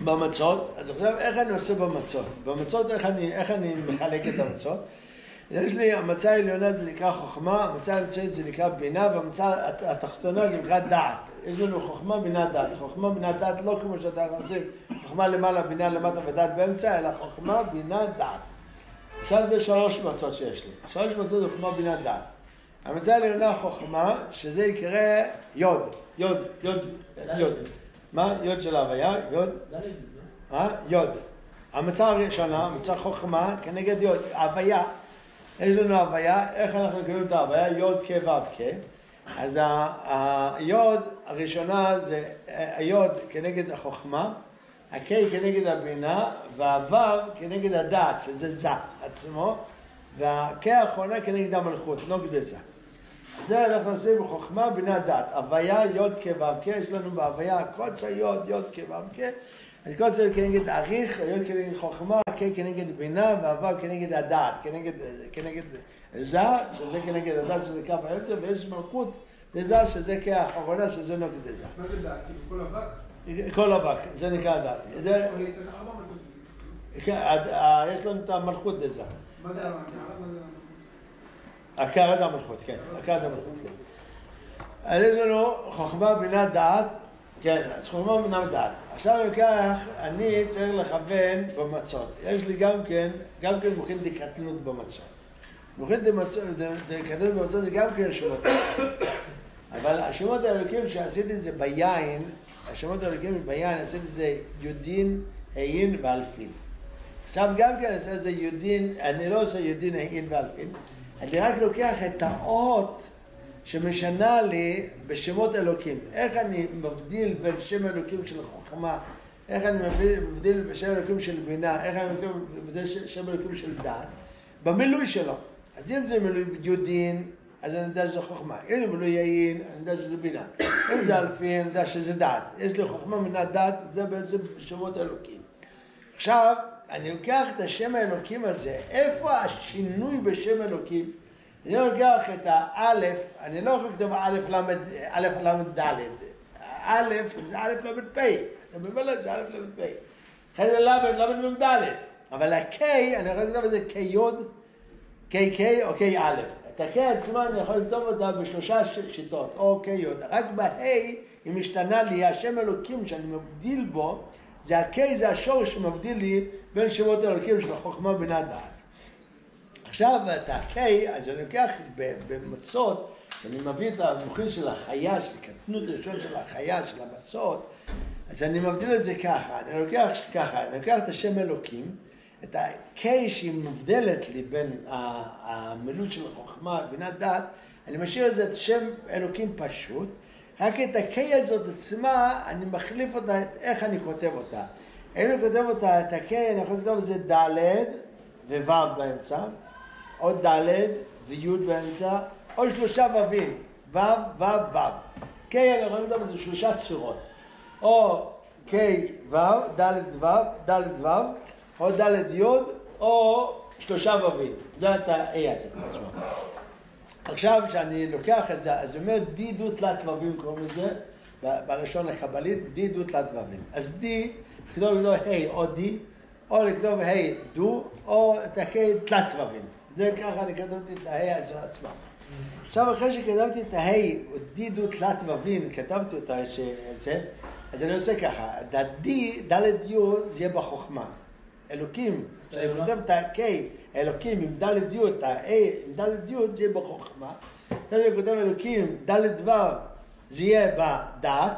במצות, אז עכשיו איך אני עושה במצות? במצות איך אני מחלק את המצות? יש לי, המצה העליונה זה נקרא חוכמה, המצה האמצעית זה נקרא בינה, והמצה התחתונה זה נקרא דעת. יש לנו חוכמה, בינה, דעת. חוכמה, בינה, דעת לא כמו שאתה עושים, חוכמה למעלה, בינה למטה ודעת באמצע, אלא חוכמה, בינה, דעת. עכשיו זה 3 מצות שיש לי. 3 מצות זה חוכמה, בינה, דעת. המצה העליונה חוכמה, שזה יקרא יוד. מה? יוד של ההוויה? יוד? יוד. המצה הראשונה, המצה חוכמה, כנגד יוד. ההוויה. יש לנו הוויה, איך אנחנו מקבלים את ההוויה? יוד כ' ו' כ'. אז היוד הראשונה זה היוד כנגד החוכמה, הכ' כנגד הבינה, והו' כנגד הדעת, שזה זה עצמו, והכ' האחרונה כנגד המלכות, נוגד זה. זה אנחנו עושים בחוכמה, בינה, דעת. הוויה, יוד כ' ו' כ', יש לנו בהוויה קודש היוד, יוד כ' ו' כ'. אז קודש זה כנגד אריך, היוד כנגד חוכמה, הכ' כנגד בינה, והו' כנגד הדעת, כנגד זה, שזה כנגד הדעת, שזה קו האמצע, ויש מלכות, זה שזה כאחרונה, שזה נוגד זה. מה זה דעת? כל אבק? כל אבק, זה נקרא דעת. זה... יש לנו את המלכות דזה. מה זה המלכות? הכר זה המלכות, כן. הכר זה המלכות, כן. אז יש לנו חוכמה, בינה, דעת. כן, אז חוכמה, בינה, דעת. עכשיו לכך, אני צריך לכוון במצות. יש לי גם כן מוכין דקטנות במצות. מוכין דקטנות במצות זה גם כן שמות. אבל השמות האלוקים שעשיתי את זה ביין, השמות האלוקים ביין, עשיתי את זה יודין, העין ואלפין. עכשיו גם כן עושה איזה יודין, אני לא עושה יודין העין ואלפין, אני רק לוקח את האות שמשנה לי בשמות אלוקים. איך אני מבדיל בין שם אלוקים של חוכמה, איך אני מבדיל בשם אלוקים של בינה, איך אני מבדיל שם אלוקים של דעת, במילוי שלו. אז אם זה מילוי יודין, אז אני יודע שזה חוכמה. אם זה מילוי יעין, אני יודע שזה בינה. אם זה אלפין, אני יודע שזה דעת. יש לי חוכמה מנה דעת, זה בעצם שמות אלוקים. עכשיו, אני לוקח את השם האלוקים הזה, איפה השינוי בשם אלוקים? אני לוקח את האלף, אני לא יכול לכתוב א' למד ד', א' זה א' למד פ', אתה מבלע זה א' למד פ', אחרי זה למד ד', אבל ה' אני יכול לכתוב את זה כיוד, כ' או כ' את הכ' עצמה אני יכול לכתוב אותה בשלושה שיטות, או כיוד, רק בה' היא משתנה לי, השם אלוקים שאני מבדיל בו, זה הכ' זה השורש שמבדיל לי בין שמות אלוקים של החוכמה בינה דעת. עכשיו את הכ' אז אני לוקח במצות, אני מביא את המוחין של החיה, של קטנות ראשון של החיה, של המצות, אז אני מבדיל את זה ככה, אני לוקח את השם אלוקים, את הכ' שהיא מבדלת לי בין המילוי של החוכמה בינה דעת, אני משאיר את זה את שם אלוקים פשוט, רק את הכ' הזאת עצמה, אני מחליף אותה, איך אני כותב אותה. אם אני כותב אותה, את הכ' אני יכול לכתוב את זה ד' וו' באמצע, או ד' וי' באמצע, או שלושה ו'ים, ו' ו' ו'. כ' אני יכול לכתוב את זה שלושה צורות, או כ' ו', ד' ו', ד' ו', או ד' י', או שלושה ו'ים. זה את ה-A עצמה. עכשיו כשאני לוקח את זה, אז אומר די דו תלת ו'ים קוראים לזה, בלשון הקבלית, די דו תלת ו'ים. אז די, לכתוב ה' או די, או לכתוב ה' דו, או את ה' תלת ו'ים. זה ככה אני כתבתי את ה' הזו עצמה. עכשיו אחרי שכתבתי את ה' או די דו תלת ו'ים, כתבתי אותה אז אני עושה ככה, די, ד' י' זה יהיה בחוכמה. אלוקים, כשאני כותב את ה-K, אלוקים עם ד' י', את ה-A עם ד' י' זה יהיה בחוכמה. כשאני כותב אלוקים, ד' ו' זה יהיה בדעת,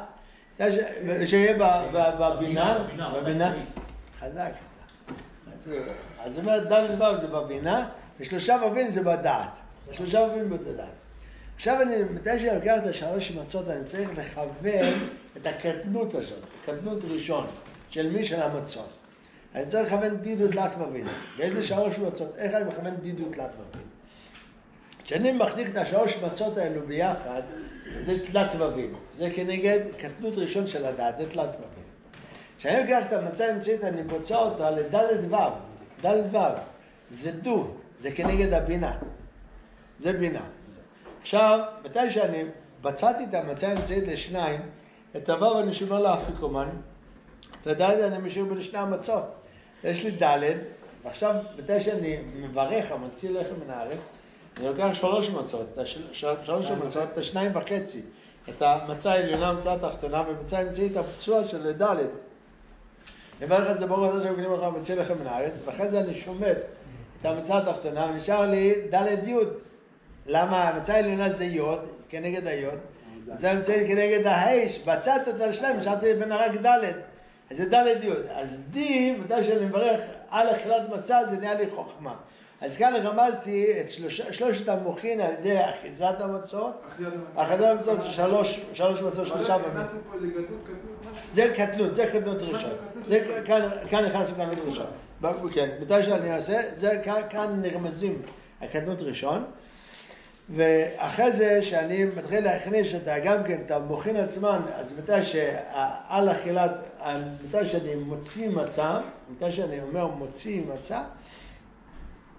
שיהיה בבינה, חזק. אז זאת אומרת ד' ו' זה בבינה, ושלושה ו'ים זה בדעת. שלושה ו'ים בדעת. עכשיו מתי שאני לוקח את השלוש מצות, אני צריך לכוון את הקטנות הזאת, קטנות ראשון, של מי של המצות. אני צריך לכוון די דו תלת ו'ים, ויש לי שלוש מצות, איך אני מכוון די דו תלת ו'ים? כשאני מחזיק את השלוש מצות האלו ביחד, זה תלת ו'ים, זה כנגד קטנות ראשון של הדעת, זה תלת ו'ים. כשאני לוקח את המצה האמצעית, אני פוצע אותה לד' ו', ד' ו', זה דו, זה כנגד הבינה, זה בינה. עכשיו, מתי שאני בצעתי את המצה האמצעית לשניים, את הו' אני שומר לאפיקומן, את הד' אני משאיר בין שני המצות. יש לי ד', ועכשיו, מתי שאני מברך המוציא לחם מן הארץ, אני לוקח שלוש מצות, את השניים וחצי, את המצה העליונה, המצה התחתונה, ומצה האמצעית הפצוע של ד'. אני מברך את זה ברוך אתה שמקנים לך המוציא לחם מן הארץ, ואחרי זה אני שומט את המצה התחתונה, ונשאר לי ד' י'. למה? המצה העליונה זה י', כנגד הי', המצה האמצעית כנגד הה', בצעת אותה לשניים, נשארתי בין רק ד'. אז זה ד' י'. אז די, מתי שאני מברך על אכילת מצה, זה נהיה לי חוכמה. אז כאן רמזתי את שלושת המוחין על ידי אחיזת המצות. אחיזת המצות זה שלוש מצות, שלושה ו'ים. נכנסנו פה לגדלות, משהו. זה קטנות, זה קטנות ראשון. כאן נכנסנו קטנות ראשון. כן, מתי שאני אעשה, כאן נרמזים הקטנות ראשון. ואחרי זה שאני מתחיל להכניס גם כן את המוחין עצמן, אז מתי שעל אכילת, מתי שאני מוציא מצה, מתי שאני אומר מוציא מצה,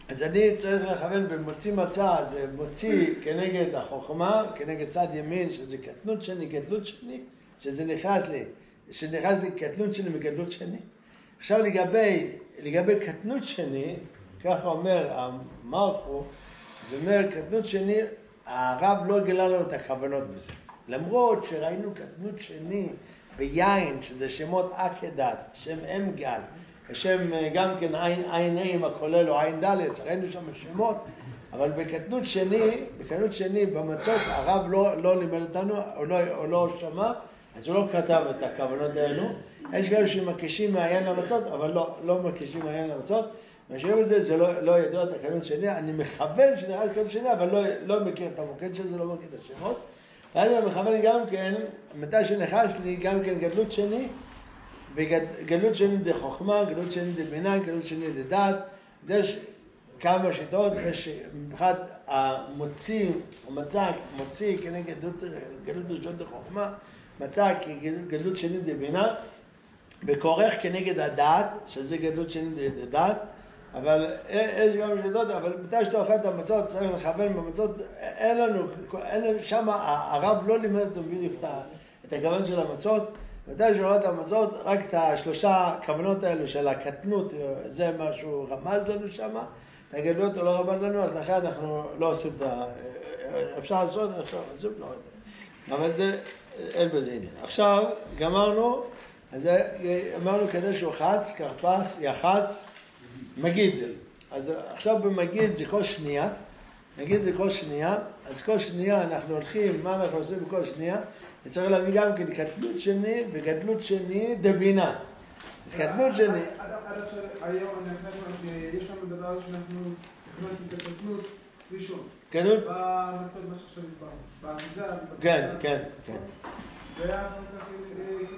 אז אני צריך לכוון במוציא מצה, זה מוציא כנגד החוכמה, כנגד צד ימין, שזה קטנות שני, גדלות שני, שזה נכנס לי קטנות שני מגדלות שני. עכשיו לגבי קטנות שני, ככה אומר המלכו, זאת אומרת, קטנות שני, הרב לא גילה לנו את הכוונות בזה. למרות שראינו קטנות שני ביין, שזה שמות עקדת, שם אם גל, השם גם כן עין נעים הכולל או עין ד', ראינו שם שמות, אבל בקטנות שני במצות, הרב לא לימד אותנו, או לא שמע, אז הוא לא כתב את הכוונות האלו. יש כאלה שמקישים מהעין למצות, אבל לא מקישים מהעין למצות. משאירים את זה, זה לא ידוע את הקנות שני, אני מכוון שנראה את הקנות שני, אבל לא מכיר את המוקד של זה, לא מכיר את השמות. ואז אני מכוון גם כן, מתי שנכנס לי, גם כן גדלות שני, וגדלות שני דה חוכמה, גדלות שני דה בינה, גדלות שני דה דעת. יש כמה שיטות, יש במיוחד המוציא, המצא, מוציא כנגד גדלות ראשון דה חוכמה, מצא כגדלות שני דה בינה, וכורך כנגד הדעת, שזה גדלות שני דה דעת. אבל יש גם שיטות, אבל מתי שאתה אוכל את המצות, צריך לכוון במצות, אין לנו, שם הרב לא לימד אותו בדיוק את הכוון של המצות. מתי שאוכל את המצות, רק את השלושה כוונות האלו של הקטנות, זה מה שהוא רמז לנו שם, את הגדלות הוא לא רמז לנו, אז לכן אנחנו לא עושים את ה... אפשר לעשות, עכשיו עושים, לא יודע. אבל זה, אין בזה עניין. עכשיו, גמרנו, אז אמרנו כדי שהוא חץ, כרפס, יחץ, מגיד. אז עכשיו במגיד זה כל שנייה, מגיד זה כל שנייה, אז כל שנייה אנחנו הולכים, מה אנחנו עושים בכל שנייה? צריך להביא גם כן קטנות שני וגדלות שני דבינה. אז קטנות שני... עד עכשיו היום יש לנו דבר שאנחנו הכננו את הקטנות ראשון. קטנות? במצות מה שעכשיו הסברנו. במגזר. כן, כן, כן. והיה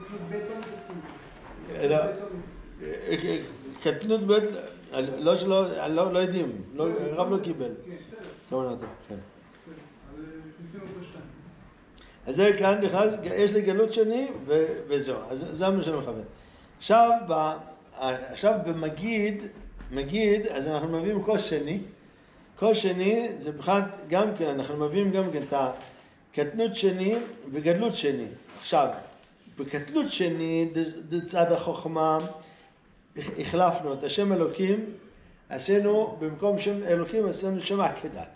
קטנות בית לא מתעסקים. קטנות בית... לא יודעים, רב לא קיבל. כן, בסדר. אז ניסינו פה שתיים. אז זה כאן בכלל, יש לי גלות שני וזהו, אז זה מה שאני מכוון. עכשיו במגיד, אז אנחנו מביאים כוס שני. כוס שני זה בכלל גם כן, אנחנו מביאים גם כן את הקטנות שני וגדלות שני. עכשיו, בקטנות שני, צד החוכמה, החלפנו את השם אלוקים, עשינו, במקום שם אלוקים, עשינו שם עקדת.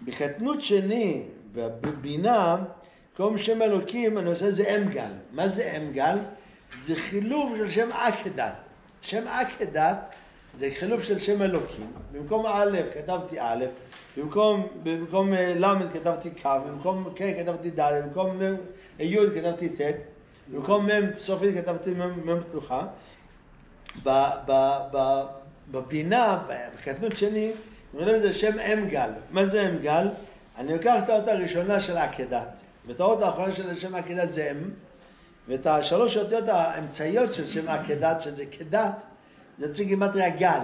בקטנות שני ובבינה, במקום שם אלוקים, אני עושה זה אמגל. מה זה אמגל? זה חילוף של שם עקדת. שם עקדת זה חילוף של שם אלוקים. במקום א' כתבתי א', במקום ל' כתבתי כ', במקום כ' כתבתי ד', במקום י' כתבתי ט', במקום מ' סופית כתבתי מ' פתוחה. בבינה, בקטנות שני, נראה לזה שם אמגל. מה זה אמגל? אני לוקח את האות הראשונה של עקדת, ואת האות האחרונה של שם עקדת זה אם, ואת השלוש אותיות האמצעיות של שם עקדת, שזה קדת, זה צריך גימטריה גל.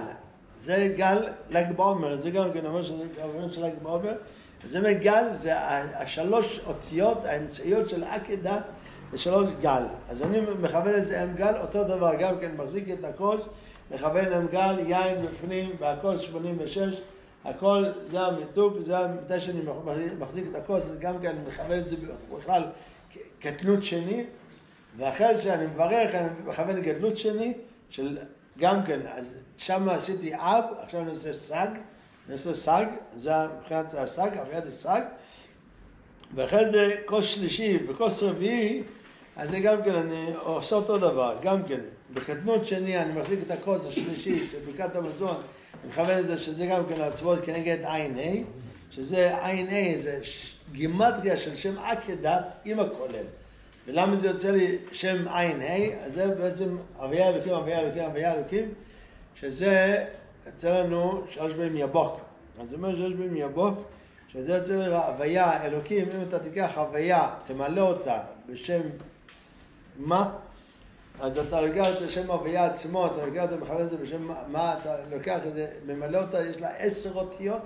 זה גל ל"ג בעומר, זה גם כן אומר שזה גל של ל"ג בעומר. זה מגל, זה השלוש אותיות האמצעיות של עקדת, זה שלוש גל. אז אני מכוון את זה אם גל, אותו דבר, גם כן מחזיק את הכוס, מכוון אם גל, יין בפנים, והכוס 86, הכל זה המיתוק, זה מתי שאני מחזיק את הכוס, אז גם כן אני מכוון את זה בכלל קטנות שני, ואחרי שאני מברך, אני מכוון גדלות שני, של גם כן, אז שם עשיתי אב, עכשיו אני עושה סג, זה מבחינת הסג, אביעד הסג, ואחרי זה כוס שלישי וכוס רביעי, אז זה גם כן, אני עושה אותו דבר, גם כן, בקטנות שני אני מחזיק את הכוס השלישי של ברכת המזון, אני מכוון את זה שזה גם כן להצוות כנגד עין A, שזה עין A, זה גימטריה של שם עקדת עם הכולל. ולמה זה יוצא לי שם עין A? אז זה בעצם הוויה אלוקים, הוויה אלוקים, הוויה אלוקים, שזה יוצא לנו 3 פעמים יבוק. אז זה אומר 3 פעמים יבוק, שזה יוצא לי הוויה אלוקים, אם אתה תיקח הוויה, תמלא אותה בשם מה? אז אתה לוקח את השם הוויה עצמו, אתה לוקח את זה, מכוון את זה בשם מה, אתה לוקח את זה, ממלא אותה, יש לה 10 אותיות,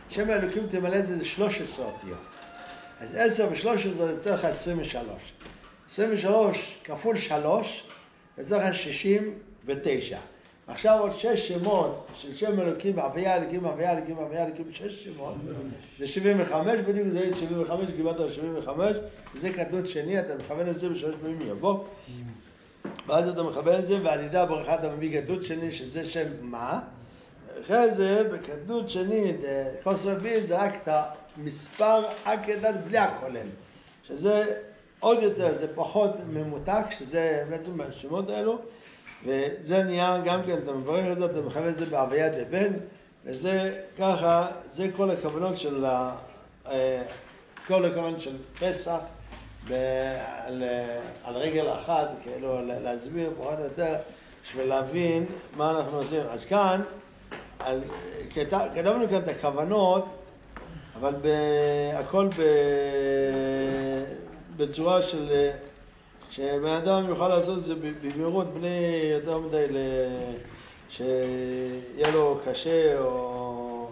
שם האלוקים תמלא את זה, זה 13 אותיות. אז 10 ו-13 זה יוצא לך 23. 23 כפול 3, יוצא לך 69. עכשיו עוד 6 שמות של שם אלוקים, הוויה אלוקים, הוויה אלוקים, הוויה אלוקים, 6 שמות, זה 75, בדיוק זה 75, קיבלת 75, זה קטנות שני, אתה מכוון את זה בשלוש פעמים יבוא, ואז אתה מכוון את זה, ועל ידי הברכה אתה מביא קטנות שני, שזה שם מה, אחרי זה, בקטנות שני, כוס רביעי, זה רק את המספר עקדת בלי הכולל, שזה עוד יותר, זה פחות ממותק, שזה בעצם השמות האלו, וזה נהיה גם כן, אתה מברך את זה, אתה מכוון את זה בהוויה דבן, וזה ככה, זה כל הכוונות של, כל הכוונות של פסח, על רגל אחת, כאילו להסביר פחות או יותר, בשביל להבין מה אנחנו עושים. אז כאן, כתבנו כאן את הכוונות, אבל הכל בצורה של שבן אדם יוכל לעשות את זה במהירות בלי יותר מדי שיהיה לו קשה או...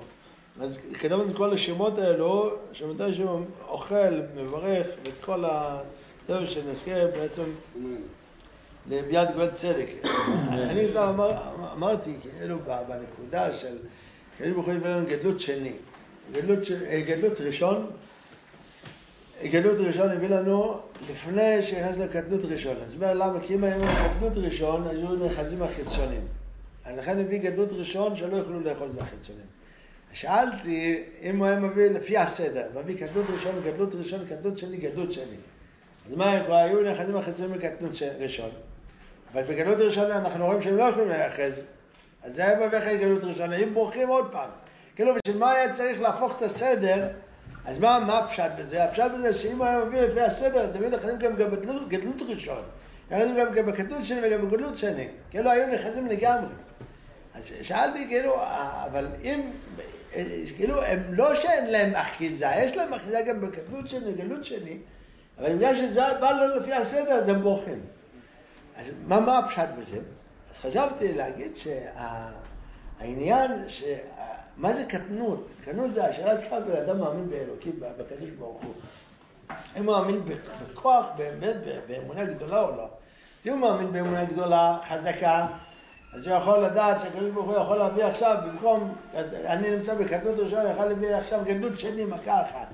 אז כתבנו את כל השמות האלו, שמתי שהוא אוכל, מברך, ואת כל הטוב שנזכה בעצם לביאת גואל צדק. אני אמרתי, כאילו בנקודה של כאילו בכל זאת לנו גדלות שני, גדלות ראשון, גדלות ראשון הביא לנו לפני שנכנס לקטנות ראשון. אז אומר למה? כי אם היום גדלות ראשון, אז היו נחזים החיצונים. אז לכן הביא גדלות ראשון שלא יוכלו לאחוז את החיצונים. שאלתי אם הוא היה מביא לפי הסדר, מביא קטנות ראשון, גדלות ראשון, קטנות שני, גדלות שני. אז מה כבר היו נחזים החיצונים בקטנות ראשון. אבל בגדלות ראשון אנחנו רואים שהם לא יכולים להיאחז. אז זה היה מביא אחרי גדלות ראשון, הם בורחים עוד פעם. כאילו בשביל מה היה צריך להפוך את הסדר, אז מה הפשט בזה? הפשט בזה שאם הוא היה מביא לפי הסדר, אז תמיד נחזים גם בגדלות ראשון. נחזים גם בקטנות שני וגם בגדלות שני. כאילו היו נחזים לגמרי. אז שאלתי כאילו, אבל אם, כאילו הם לא שאין להם אחיזה, יש להם אחיזה גם בקטנות שני, גדלות שני, אבל בגלל שזה בא לא לפי הסדר, אז הם בורחים. אז מה הפשט בזה? אז חשבתי להגיד שהעניין, מה זה קטנות? קטנות זה השאלה פשט באדם מאמין באלוקים, בקדוש ברוך הוא. אם הוא מאמין בכוח, באמת, באמונה גדולה או לא. אז אם הוא מאמין באמונה גדולה, חזקה, אז הוא יכול לדעת שהקדוש ברוך הוא יכול להביא עכשיו, במקום, אני נמצא בקטנות ראשונה, יכול להביא עכשיו גדלות שני, מכה אחת.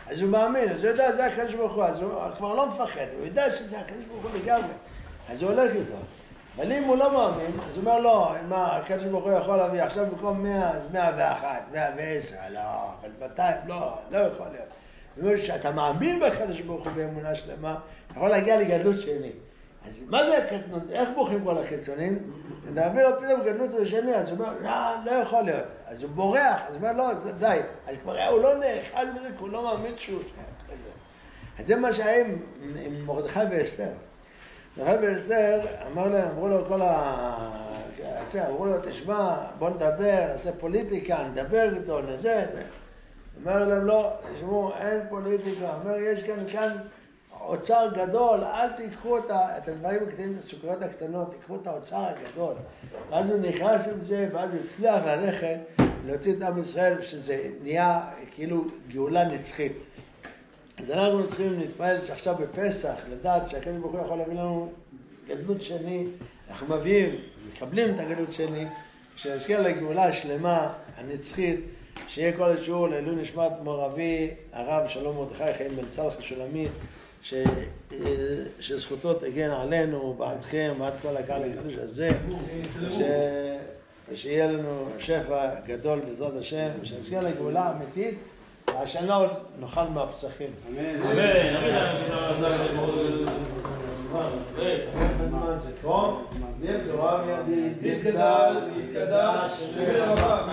אז הוא מאמין, אז הוא יודע, זה הקדוש ברוך הוא, אז הוא כבר לא מפחד, הוא יודע שזה הקדוש ברוך הוא לגמרי. אז הוא הולך איתו. אבל אם הוא לא מאמין, אז הוא אומר לא, מה, הקדוש ברוך הוא יכול להביא עכשיו במקום 100, אז 101, 110, לא, אבל 200, לא יכול להיות. זאת אומרת שאתה מאמין בקדוש ברוך הוא באמונה שלמה, אתה יכול להגיע לגדלות שני. אז מה זה הקטנות? איך בורחים כל החיצונים? אתה מביא לו פתאום גדלות ושני, אז הוא אומר, לא יכול להיות. אז הוא בורח, אז הוא אומר, לא, זה די. אז כבר הוא לא נאכל בזה, כי הוא לא מאמין שהוא שם. אז זה מה שהיה עם מרדכי ואסתר. מרדכי ואסתר, אמרו לו כל אמרו לו, תשמע, בוא נדבר, נעשה פוליטיקה, נדבר איתו, נזה. אומר להם, לא, תשמעו, אין פוליטיקה. אומר, יש כאן אוצר גדול, אל תיקחו את הדברים הקטנים, את הסוכריות הקטנות, תיקחו את האוצר הגדול. ואז הוא נכנס עם זה, ואז הוא הצליח ללכת, להוציא את עם ישראל, שזה נהיה כאילו גאולה נצחית. אז אנחנו צריכים להתפעל שעכשיו בפסח, לדעת שהקדוש ברוך הוא יכול להביא לנו גדלות שני, אנחנו מביאים, מקבלים את הגדלות שני, כשנזכיר לגאולה השלמה, הנצחית, שיהיה כל השיעור לעילוי נשמת מורבי, הרב שלום מרדכי חיים בן צלח שולמית, שזכותו תגן עלינו, בעדכם, בעד כל הקהל הקדוש הזה, ושיהיה לנו שפע גדול בעזרת השם, ושנזכיר לגאולה אמיתית, והשנה עוד נאכל מהפסחים. אמן. יתקדש שם רבה.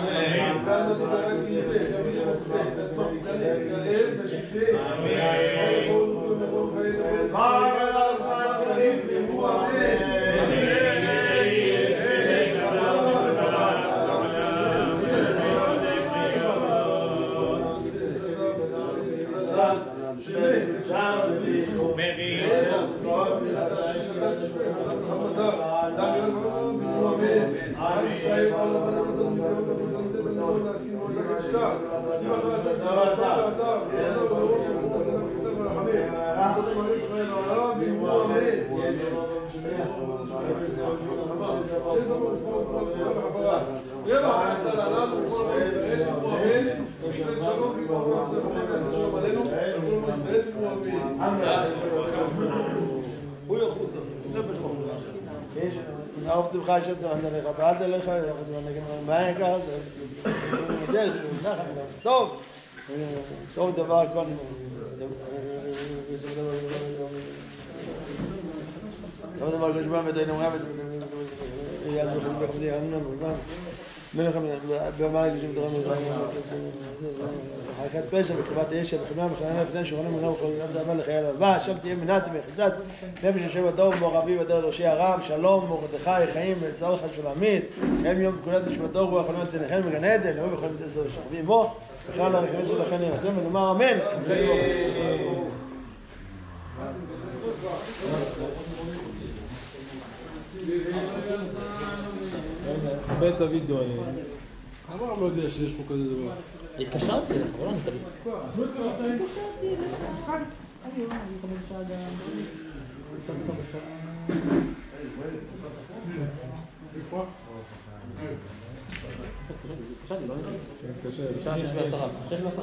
auf dem Kreis jetzt an der Rabade legen, also wenn ich mal gehe, das טוב, סוף דבר כל סוף דבר כל שבא מדיינו רבת יד בחד בחדי אמנם מלך במאי כשם דרם חלקת פשע וחובת הישע וחמלה וחננה לפני שורנו מנו וכל מיני דבר לחיי לבא, השם תהיה מנעתי וחיזת נפש השם הטוב בו רבי ודור ראשי הרם, שלום מרדכי חיים ולצורך השולמית, הם יום פקודת נשמתו רוח חלמת תנחם בגן עדן, הוא בכל מיני שוכבים בו, בכלל הרחמס שלכם ירצם ונאמר אמן. הרבה את הוידאו, אמר לא יודע שיש פה כזה דבר. התקשרתי לך, אבל לא נפתח. התקשרתי לך. היום, אני 5 שעה גם. התקשרתי, לא נפתח. בשעה 6:10. 6:10.